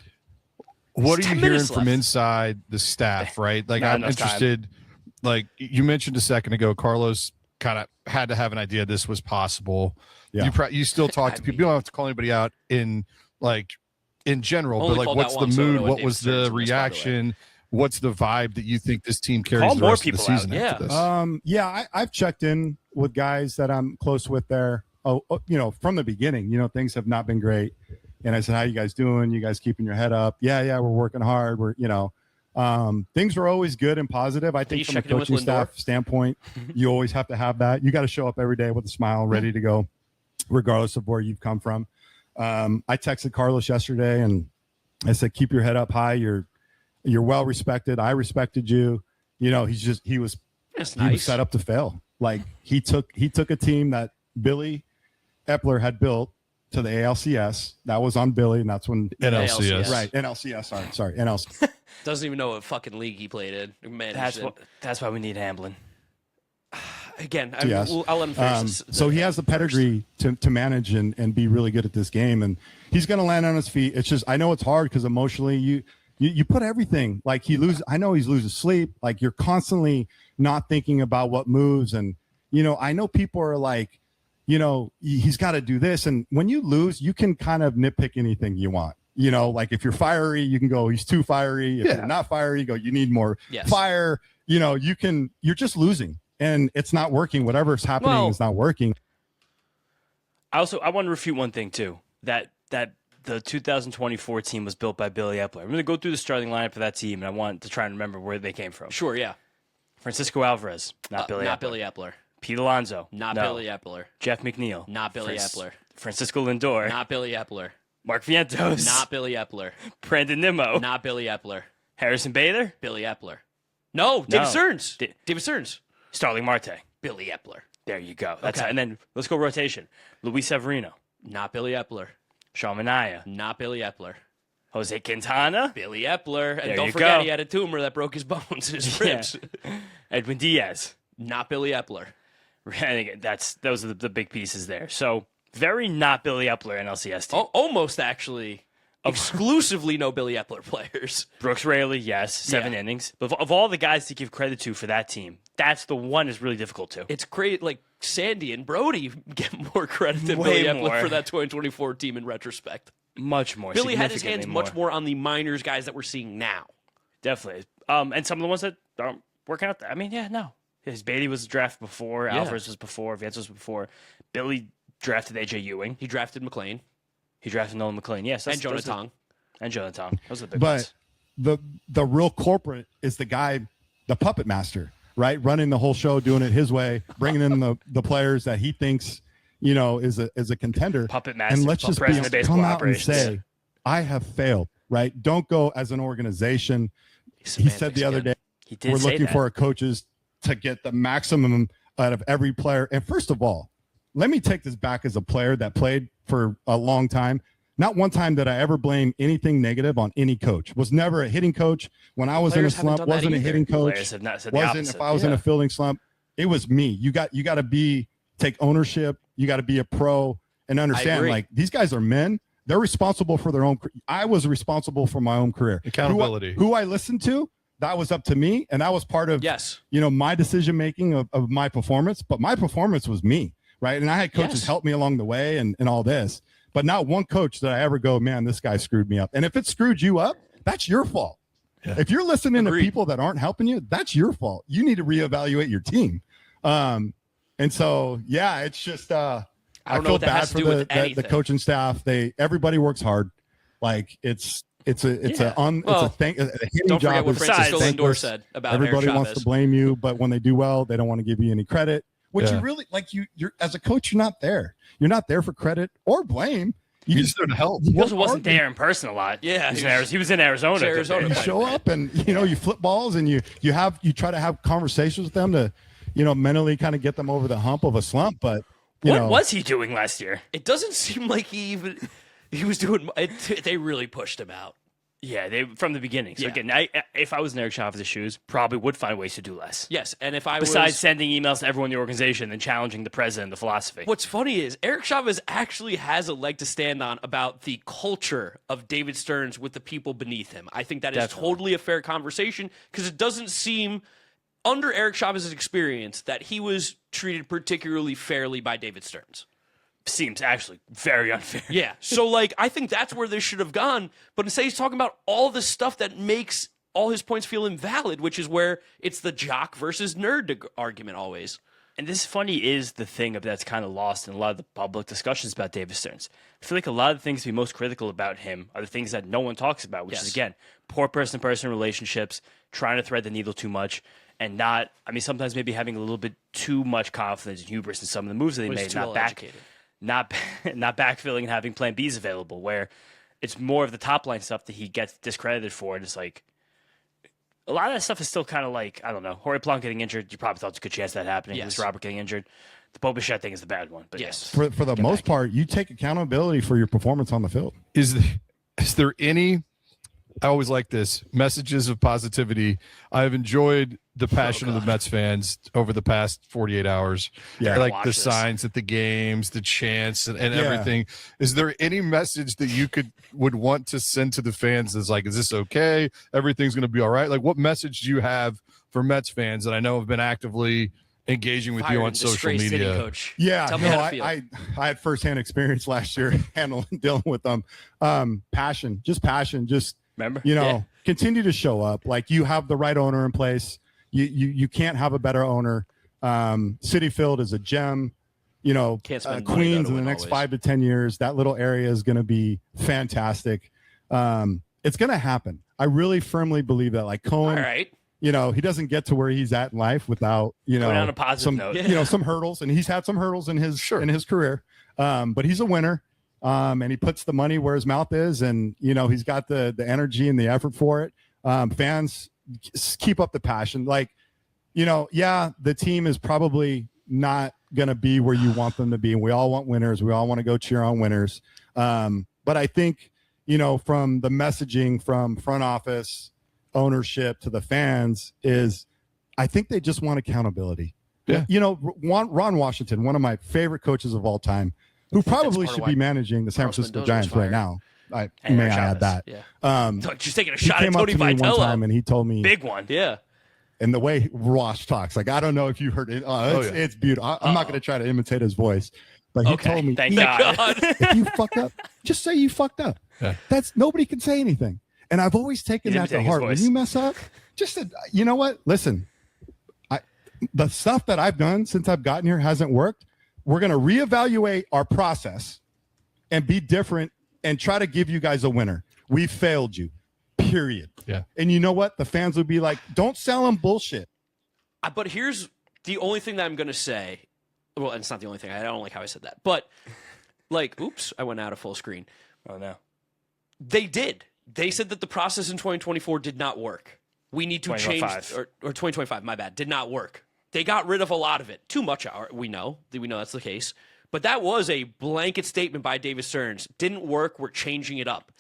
What It's are you 10 hearing minutes from left. inside the staff, right? Like, Not I'm enough time. interested. Like you mentioned a second ago, Carlos kind of had to have an idea this was possible. Yeah. You still talk to people. You don't have to call anybody out in general, Only but like, called what's out the Juan Soto mood? and What David was Stearns the in this, by the way. reaction? What's the vibe that you think this team carries Call the more rest of the people out. season Yeah. after this? Yeah, I've checked in with guys that I'm close with there. From the beginning, things have not been great. And I said, how you guys doing? You guys keeping your head up? Yeah, we're working hard. Things are always good and positive. I think you from a checking in with coaching Lindor? staff standpoint, you always have to have that. You got to show up every day with a smile, ready to go, regardless of where you've come from. I texted Carlos yesterday and I said, keep your head up high. You're well respected. I respected you. He was That's he was nice. set up to fail. Like he took a team that Billy Eppler had built to the ALCS. That was on Billy, and that's when NLCS. right NLCS. Sorry, NLCS. Doesn't even know what fucking league he played in. That's why we need Hamblin. Again, Yes. I'll let him finish this. So he has the pedigree to manage and be really good at this game, and he's going to land on his feet. It's just I know it's hard because emotionally you put everything like I know he's losing sleep. Like you're constantly not thinking about what moves, and I know people are like, he's got to do this, and when you lose, you can kind of nitpick anything you want. Like if you're fiery, you can go, he's too fiery. If you're not fiery, you go, you need more fire. You're just losing. And it's not working. Whatever's happening is not working. I want to refute one thing too. That the 2024 team was built by Billy Eppler. I'm going to go through the starting lineup for that team, and I want to try and remember where they came from. Sure, yeah. Francisco Alvarez, not Billy Not Eppler. Billy Eppler. Pete Alonso, Not no. Billy Eppler. Jeff McNeil, Not Billy Eppler. Francisco Lindor, Not Billy Eppler. Mark Vientos, Not Billy Eppler. Brandon Nimmo, Not Billy Eppler. Harrison Bader, Billy Eppler. No, David No. Stearns. David Stearns. Starling Marte. Billy Eppler. There you go. That's Okay. and then let's go rotation. Luis Severino, Not Billy Eppler. Sean Manaea, Not Billy Eppler. Jose Quintana, Billy Eppler. And There don't you forget go. he had a tumor that broke his bones in his Yeah. ribs. Edwin Diaz. Not Billy Eppler. And again, those are the big pieces there. So very not Billy Eppler NLCS team. Almost actually exclusively no Billy Eppler players. Brooks Raley, yes, 7 innings. But of all the guys to give credit to for that team, that's the one is really difficult to. It's great. Like Sandy and Brody get more credit than Way Billy Eppler more. for that 2024 team in retrospect. Much more. Billy had his significantly hands much more on the minors guys that we're seeing now. Definitely. And some of the ones that aren't working out. His Beatty was drafted before. Yeah. Alvarez was before. Vance was before. Billy drafted AJ Ewing. He drafted McLean He drafted Nolan McLean. Yes, and Jonah Tong. And Jonah Tong. Those are the big But ones. the real culprit is the guy, the puppet master, right? Running the whole show, doing it his way, bringing in the players that he thinks, is a contender. Puppet master. And let's just president of baseball come out and operations. say, I have failed, right? Don't go as an organization. He said the other day, He did we're say looking that. for our coaches to get the maximum out of every player. And first of all, let me take this back as a player that played for a long time. Not one time did I ever blame anything negative on any coach. Was never a hitting coach. When I was Players in a haven't slump, done that wasn't a either. hitting coach. Players have not said the Wasn't opposite. if I was in a fielding slump. It was me. You got to take ownership. You got to be a pro and understand agree. like these guys are men. They're responsible for their own. I was responsible for my own career. Accountability. Who I listened to, that was up to me, and that was part of my decision making of my performance. But my performance was me, right? And I had coaches help me along the way and all this. But not one coach that I ever go, man, this guy screwed me up. And if it screwed you up, that's your fault. Yeah. If you're listening to people that aren't helping you, that's your fault. You need to reevaluate your team. And so, yeah, it's just I don't know feel what that bad has to for do with the anything. coaching staff. Everybody works hard. Like it's It's a thing. A hitting Don't forget job what is Francisco thankless. Lindor said about Everybody Eric wants Chavez. to blame you, but when they do well, they don't want to give you any credit. Which Yeah. you really you're as a coach, you're not there. You're not there for credit or blame. You just there to help. He also wasn't there in person a lot. Yeah, he was in Arizona. It's Arizona. You show up and you flip balls and you try to have conversations with them to mentally kind of get them over the hump of a slump. But what was he doing last year? It doesn't seem like he was doing. They really pushed him out. Yeah, they from the beginning. So Yeah. again, if I was in Eric Chavez's shoes, probably would find ways to do less. Yes, and if I Besides was, sending emails to everyone in the organization and challenging the president, the philosophy. what's funny is Eric Chavez actually has a leg to stand on about the culture of David Stearns with the people beneath him. I think that is Definitely. totally a fair conversation because it doesn't seem under Eric Chavez's experience that he was treated particularly fairly by David Stearns. Seems actually very unfair. Yeah. So, I think that's where this should have gone. But instead, he's talking about all the stuff that makes all his points feel invalid, which is where it's the jock versus nerd argument always. And this funny is the thing that's kind of lost in a lot of the public discussions about David Stearns. I feel like a lot of the things to be most critical about him are the things that no one talks about, which is, again, poor person-to-person relationships, trying to thread the needle too much, and sometimes maybe having a little bit too much confidence and hubris in some of the moves that he Well, he's made, too well-educated. not backfilling and having plan Bs available, where it's more of the top line stuff that he gets discredited for. And it's like a lot of that stuff is still kind of I don't know. Jorge Plum getting injured, you probably thought there's a good chance of that happening. Yes. Robert getting injured. The Bo Bichette thing is the bad one. But Yes. for the most part, you take accountability for your performance on the field. Is there any? I always like this messages of positivity. I've enjoyed the passion of the Mets fans over the past 48 hours. Yeah, I like watch the this. signs at the games, the chants, and Yeah. everything. Is there any message that you would want to send to the fans? That's is this okay? Everything's going to be all right. What message do you have for Mets fans that I know have been actively engaging with you Fired on and social disgraced hitting media? coach. Yeah, Tell me how to feel. I had firsthand experience last year dealing with them. Passion, just Remember? continue to show up. You have the right owner in place. You can't have a better owner. Citi Field is a gem. Can't spend money, though, Queens to in the win next always. 5 to 10 years, that little area is going to be fantastic. It's going to happen. I really firmly believe that. Cohen, All right. he doesn't get to where he's at in life without Going on a positive some note. some hurdles, and he's had some hurdles in his career. But he's a winner. And he puts the money where his mouth is, and he's got the energy and the effort for it. Fans, keep up the passion. The team is probably not going to be where you want them to be, and we all want winners. We all want to go cheer on winners. But I think from the messaging from front office, ownership to the fans is, I think they just want accountability. Yeah. Ron Washington, one of my favorite coaches of all time, who probably part of should why be managing the San Carlos Francisco Mendoza was Giants right fired. now. And May Eric I add that? Yeah. Just taking a He shot at came up Tony to me one time Vitello. and he told me, Big one. Yeah. and the way Ross talks, I don't know if you heard it. It's beautiful. I'm not going to try to imitate his voice, but he told me, Thank "Ian, God. if you fucked up, just say you fucked up. Yeah. That's nobody can say anything." And I've always taken He's that to imitating his heart. When voice. you mess up, just you know what? Listen, the stuff that I've done since I've gotten here hasn't worked. We're going to reevaluate our process and be different and try to give you guys a winner. We failed you, period. Yeah. And you know what? The fans would be like, don't sell them bullshit. But here's the only thing that I'm going to say. Well, and it's not the only thing. I don't like how I said that. But, oops, I went out of full screen. Oh, no. They did. They said that the process in 2024 did not work. We need to change, 2025. or 2025, my bad, did not work. They got rid of a lot of it. Too much, we know that's the case. But that was a blanket statement by David Stearns. Didn't work. We're changing it up.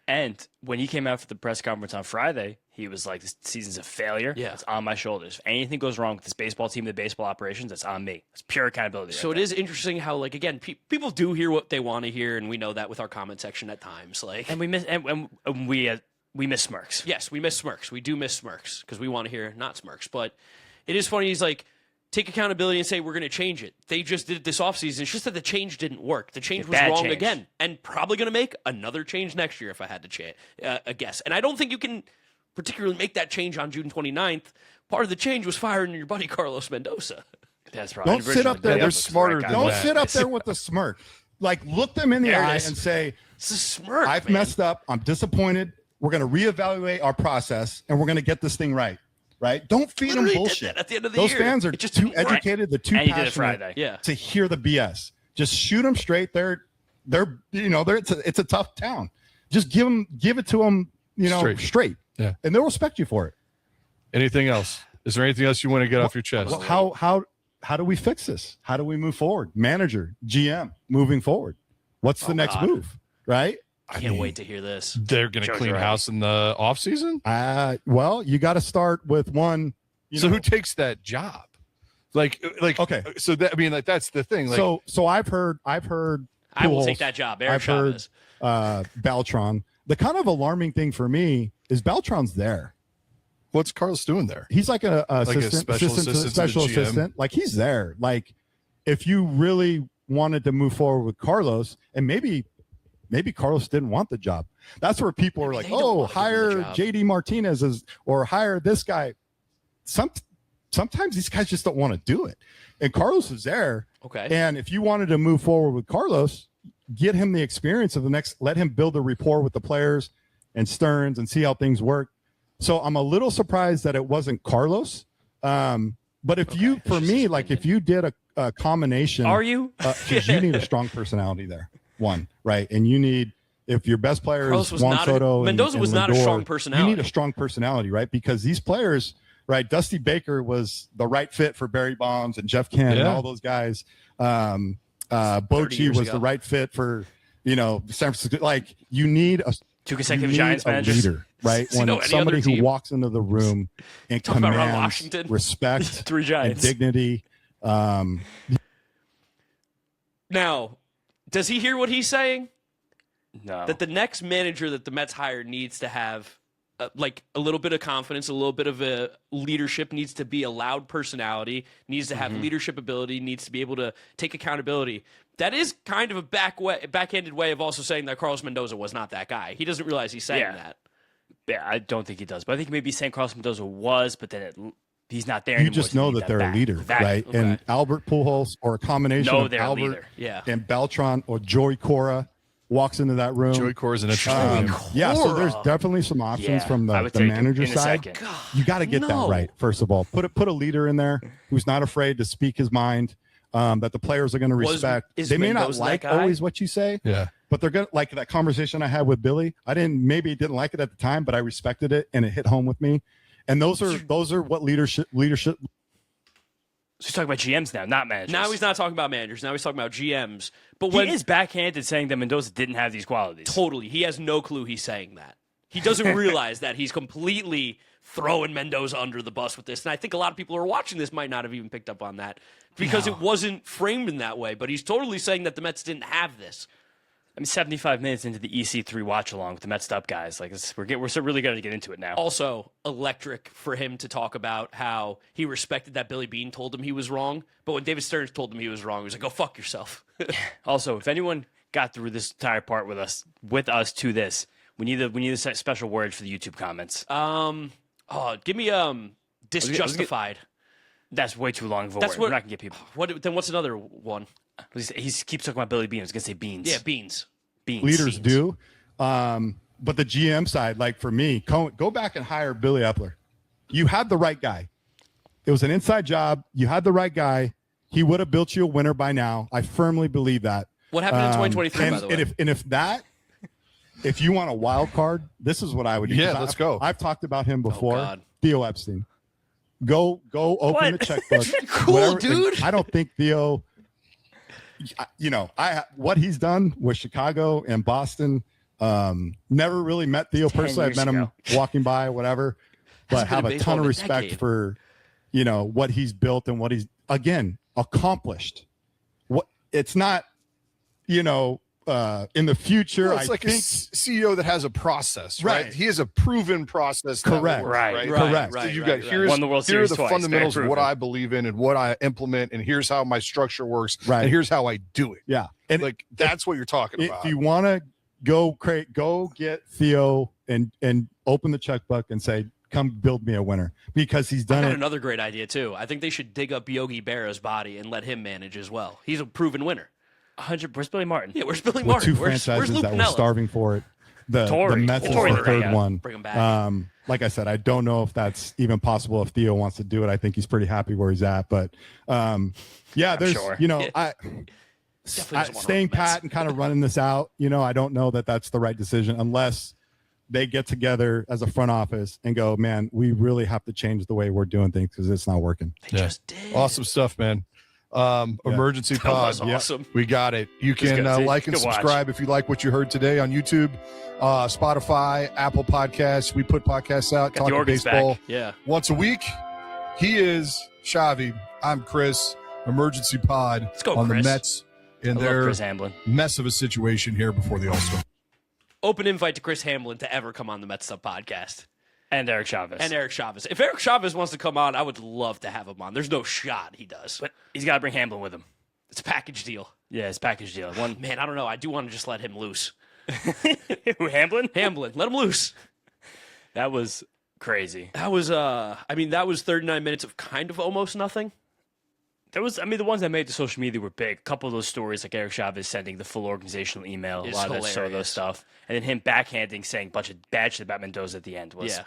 And when he came out for the press conference on Friday, he was like, this season's a failure. Yeah. It's on my shoulders. If anything goes wrong with this baseball team, the baseball operations, that's on me. It's pure accountability. So it is interesting how, again, people do hear what they want to hear, and we know that with our comment section at times. And we miss, and we miss smirks. Yes, we miss smirks. We do miss smirks because we want to hear not smirks. But it is funny. He's like, take accountability and say we're going to change it. They just did it this offseason. It's just that the change didn't work. The change was Bad wrong change. again, and probably going to make another change next year if I had to guess. And I don't think you can particularly make that change on June 29th. Part of the change was firing your buddy Carlos Mendoza. That's right. Don't sit up there. They're smarter than Don't that. sit up there with a smirk. Look them in the There it eye is. and say, It's a smirk. I've man. messed up. I'm disappointed. We're going to reevaluate our process, and we're going to get this thing right. Right? Don't feed them Literally did bullshit. that at the end of the Those year. fans are It just too didn't work. educated. They're too And you did it passionate Friday. Yeah. to hear the BS. Just shoot them straight. It's a tough town. Just give it to them, straight. Yeah. And they'll respect you for it. Anything else? Is there anything else you want to get off your chest? Well, how do we fix this? How do we move forward? Manager, GM, moving forward. What's the next God. move? Right? I can't wait to hear this. They're going to Joe's clean right. house in the offseason? Well, you got to start with one. So who takes that job? Like Okay. So that's the thing. Like, so I've heard. I will Pujols, take that job. Eric I've heard Chavez. Beltran. The kind of alarming thing for me is Beltran's there. what's Carlos doing there? He's like a special assistant to the special GM? assistant. Like he's there. Like if you really wanted to move forward with Carlos, and maybe Carlos didn't want the job. That's where people are like, they don't oh, want to do the hire job. JD Martinez or hire this guy. Sometimes these guys just don't want to do it. And Carlos is there. Okay. And if you wanted to move forward with Carlos, get him the experience of the next, let him build a rapport with the players and Stearns and see how things work. So I'm a little surprised that it wasn't Carlos. But if you, for me, like if you did a combination, Are you? because you need a strong personality there. One, right? And you need, if your best player Carlos is was Juan not Soto, Mendoza and was not a Lindor, strong personality. You need a strong personality, right? Because these players, right? Dusty Baker was the right fit for Barry Bonds and Jeff Kent and Yeah. all those guys. 30 Bochy years was ago. the right fit for, San Francisco. Like you need a Two consecutive you need Giants a managers. leader, right? See, When no, any somebody other who team. walks into the room and Talk about Ron commands Washington. respect Three and Giants. dignity. Now, does he hear what he's saying? No. That the next manager that the Mets hire needs to have like a little bit of confidence, a little bit of a leadership, needs to be a loud personality, needs to have leadership ability, needs to be able to take accountability. That is kind of a backhanded way of also saying that Carlos Mendoza was not that guy. He doesn't realize he's saying Yeah. that. Yeah, I don't think he does. But I think maybe St. Carlos Mendoza was, but then he's not there You anymore. just so know need that they're back. a leader, Exactly. right? Okay. And Albert Pujols or a combination No, of they're a Albert leader. Yeah. and Beltran or Joey Cora walks into that room. Joey Cora is an interesting Um, name. yeah, so Cora. there's definitely some options Yeah, from I the would take him manager in a side. second. You got to get no. that right. First of all, put a leader in there who's not afraid to speak his mind. That the players are going to respect. is They may Mendoza not that like guy? always what you say, Yeah. but they're going to like that conversation I had with Billy. I didn't like it at the time, but I respected it and it hit home with me. And those are what leadership. So he's talking about GMs now, not managers. Now he's not talking about managers. Now he's talking about GMs. But He when is backhanded saying that Mendoza didn't have these qualities. totally, he has no clue he's saying that. He doesn't realize that he's completely throwing Mendoza under the bus with this. And I think a lot of people who are watching this might not have even picked up on that because it wasn't framed in that way. But he's totally saying that the Mets didn't have this. I mean, 75 minutes into the EC3 watch along with the Mets'd up guys. Like we're so really going to get into it now. Also, electric for him to talk about how he respected that Billy Beane told him he was wrong. But when David Stearns told him he was wrong, he was like, go fuck yourself. Also, if anyone got through this entire part with us to this, we need a special word for the YouTube comments. Give me disjustified. That's way too long of a That's word. what- We're not going to get people. Then what's another one? He keeps talking about Billy Beane. I was going to say beans. Yeah, beans. Beans. leaders Beans. do. But the GM side, like for me, go back and hire Billy Eppler. You had the right guy. It was an inside job. You had the right guy. He would have built you a winner by now. I firmly believe that. What happened in 2023, and, by the way? and if you want a wild card, this is what I would do. Yeah, 'Cause let's go. I've talked about him before. God. Theo Epstein. Go open What? the checkbook. Cool, dude. I don't think Theo, what he's done with Chicago and Boston, never really met Theo 10 personally. I've years met him ago. walking by, whatever, but Hasn't been have in a baseball ton of in a respect decade. for, what he's built and what he's, again, accomplished. What it's not, in the future, Well, it's I like think a CEO that has a process, right? Right. He has a proven process. That Correct. works, Right. Correct. So you right, got right. here's Won the World here are Series the twice. fundamentals Very of what proven. I believe in and what I implement, and here's how my structure works, Right. and here's how I do it. yeah. And Like that's what you're talking if about. you want to go get Theo and open the checkbook and say, come build me a winner, because he's I done got it. another great idea, too. I think they should dig up Yogi Berra's body and let him manage as well. He's a proven winner. 100. Where's Billy Martin? Yeah, where's Billy With Martin? two Where's franchises Lou that were Piniella? starving for it. the Mets is Torrey, the third yeah. one. Bring him back. Like I said, I don't know if that's even possible if Theo wants to do it. I think he's pretty happy where he's at. But yeah, there's sure. Definitely doesn't want to staying hurt the Mets. pat and kind of running this out. I don't know that that's the right decision unless they get together as a front office and go, man, we really have to change the way we're doing things because it's not working. They just did. Awesome stuff, man. Emergency That was pod. awesome. We got it. You can good. See, like and good watch. subscribe if you like what you heard today on YouTube, Spotify, Apple Podcasts. We put podcasts out, Got the talking organs baseball back. Yeah. once a week. He is Chavez. I'm Chris. Emergency pod Let's go, on Chris. the Mets I in love their Chris Hamblin. mess of a situation here before the All-Star. Open invite to Chris Hamlin to ever come on the Mets'd podcast. And Eric Chavez. And Eric Chavez. If Eric Chavez wants to come on, I would love to have him on. There's no shot he does. But he's got to bring Hamblin with him. It's a package deal. Yeah, it's package deal. One Man, I don't know. I do want to just let him loose. Who, Hamblin? Hamlin, let him loose. That was crazy. That was that was 39 minutes of kind of almost nothing. The ones that made the social media were big. A couple of those stories, like Eric Chavez sending the full organizational email, a It's lot of that Soto hilarious. stuff, and then him backhanding, saying a bunch of bad shit about Mendoza at the end was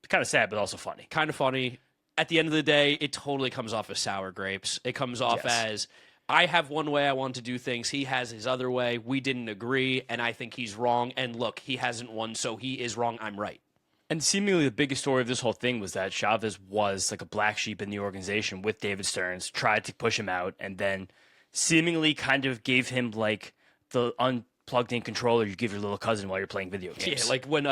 kind of sad, but also funny. Kind of funny. At the end of the day, it totally comes off as sour grapes. It comes off Yes. as I have one way I want to do things. He has his other way. We didn't agree, and I think he's wrong. And look, he hasn't won, so he is wrong. I'm right. And seemingly the biggest story of this whole thing was that Chavez was like a black sheep in the organization with David Stearns, tried to push him out, and then seemingly kind of gave him like the unplugged in controller you give your little cousin while you're playing video games. Yeah, like when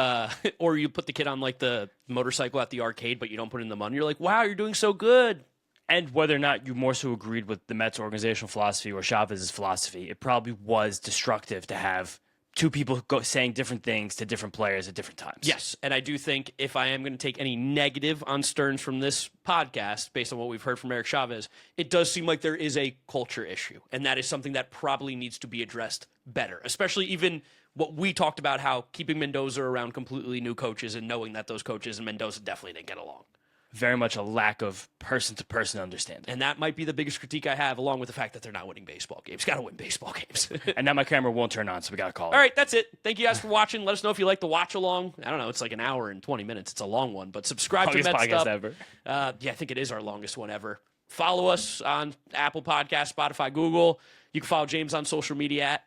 or you put the kid on like the motorcycle at the arcade, but you don't put in the money. You're like, wow, you're doing so good. And whether or not you more so agreed with the Mets organizational philosophy or Chavez's philosophy, it probably was destructive to have two people saying different things to different players at different times. Yes, and I do think if I am going to take any negative on Stearns from this podcast, based on what we've heard from Eric Chavez, it does seem like there is a culture issue, and that is something that probably needs to be addressed better, especially even what we talked about, how keeping Mendoza around completely new coaches and knowing that those coaches and Mendoza definitely didn't get along. Very much a lack of person-to-person understanding. And that might be the biggest critique I have, along with the fact that they're not winning baseball games. Got to win baseball games. And now my camera won't turn on, so we got to call it. All right, that's it. Thank you guys for watching. Let us know if you like the watch along. I don't know. It's like an hour and 20 minutes. It's a long one, but subscribe Longest to Mets'd podcast Up. ever. Yeah, I think it is our longest one ever. Follow us on Apple Podcasts, Spotify, Google. You can follow James on social media at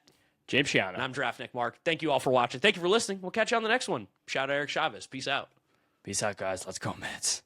James Shiana. and I'm Draftnik Mark. Thank you all for watching. Thank you for listening. We'll catch you on the next one. Shout out Eric Chavez. Peace out. Peace out, guys. Let's go, Mets.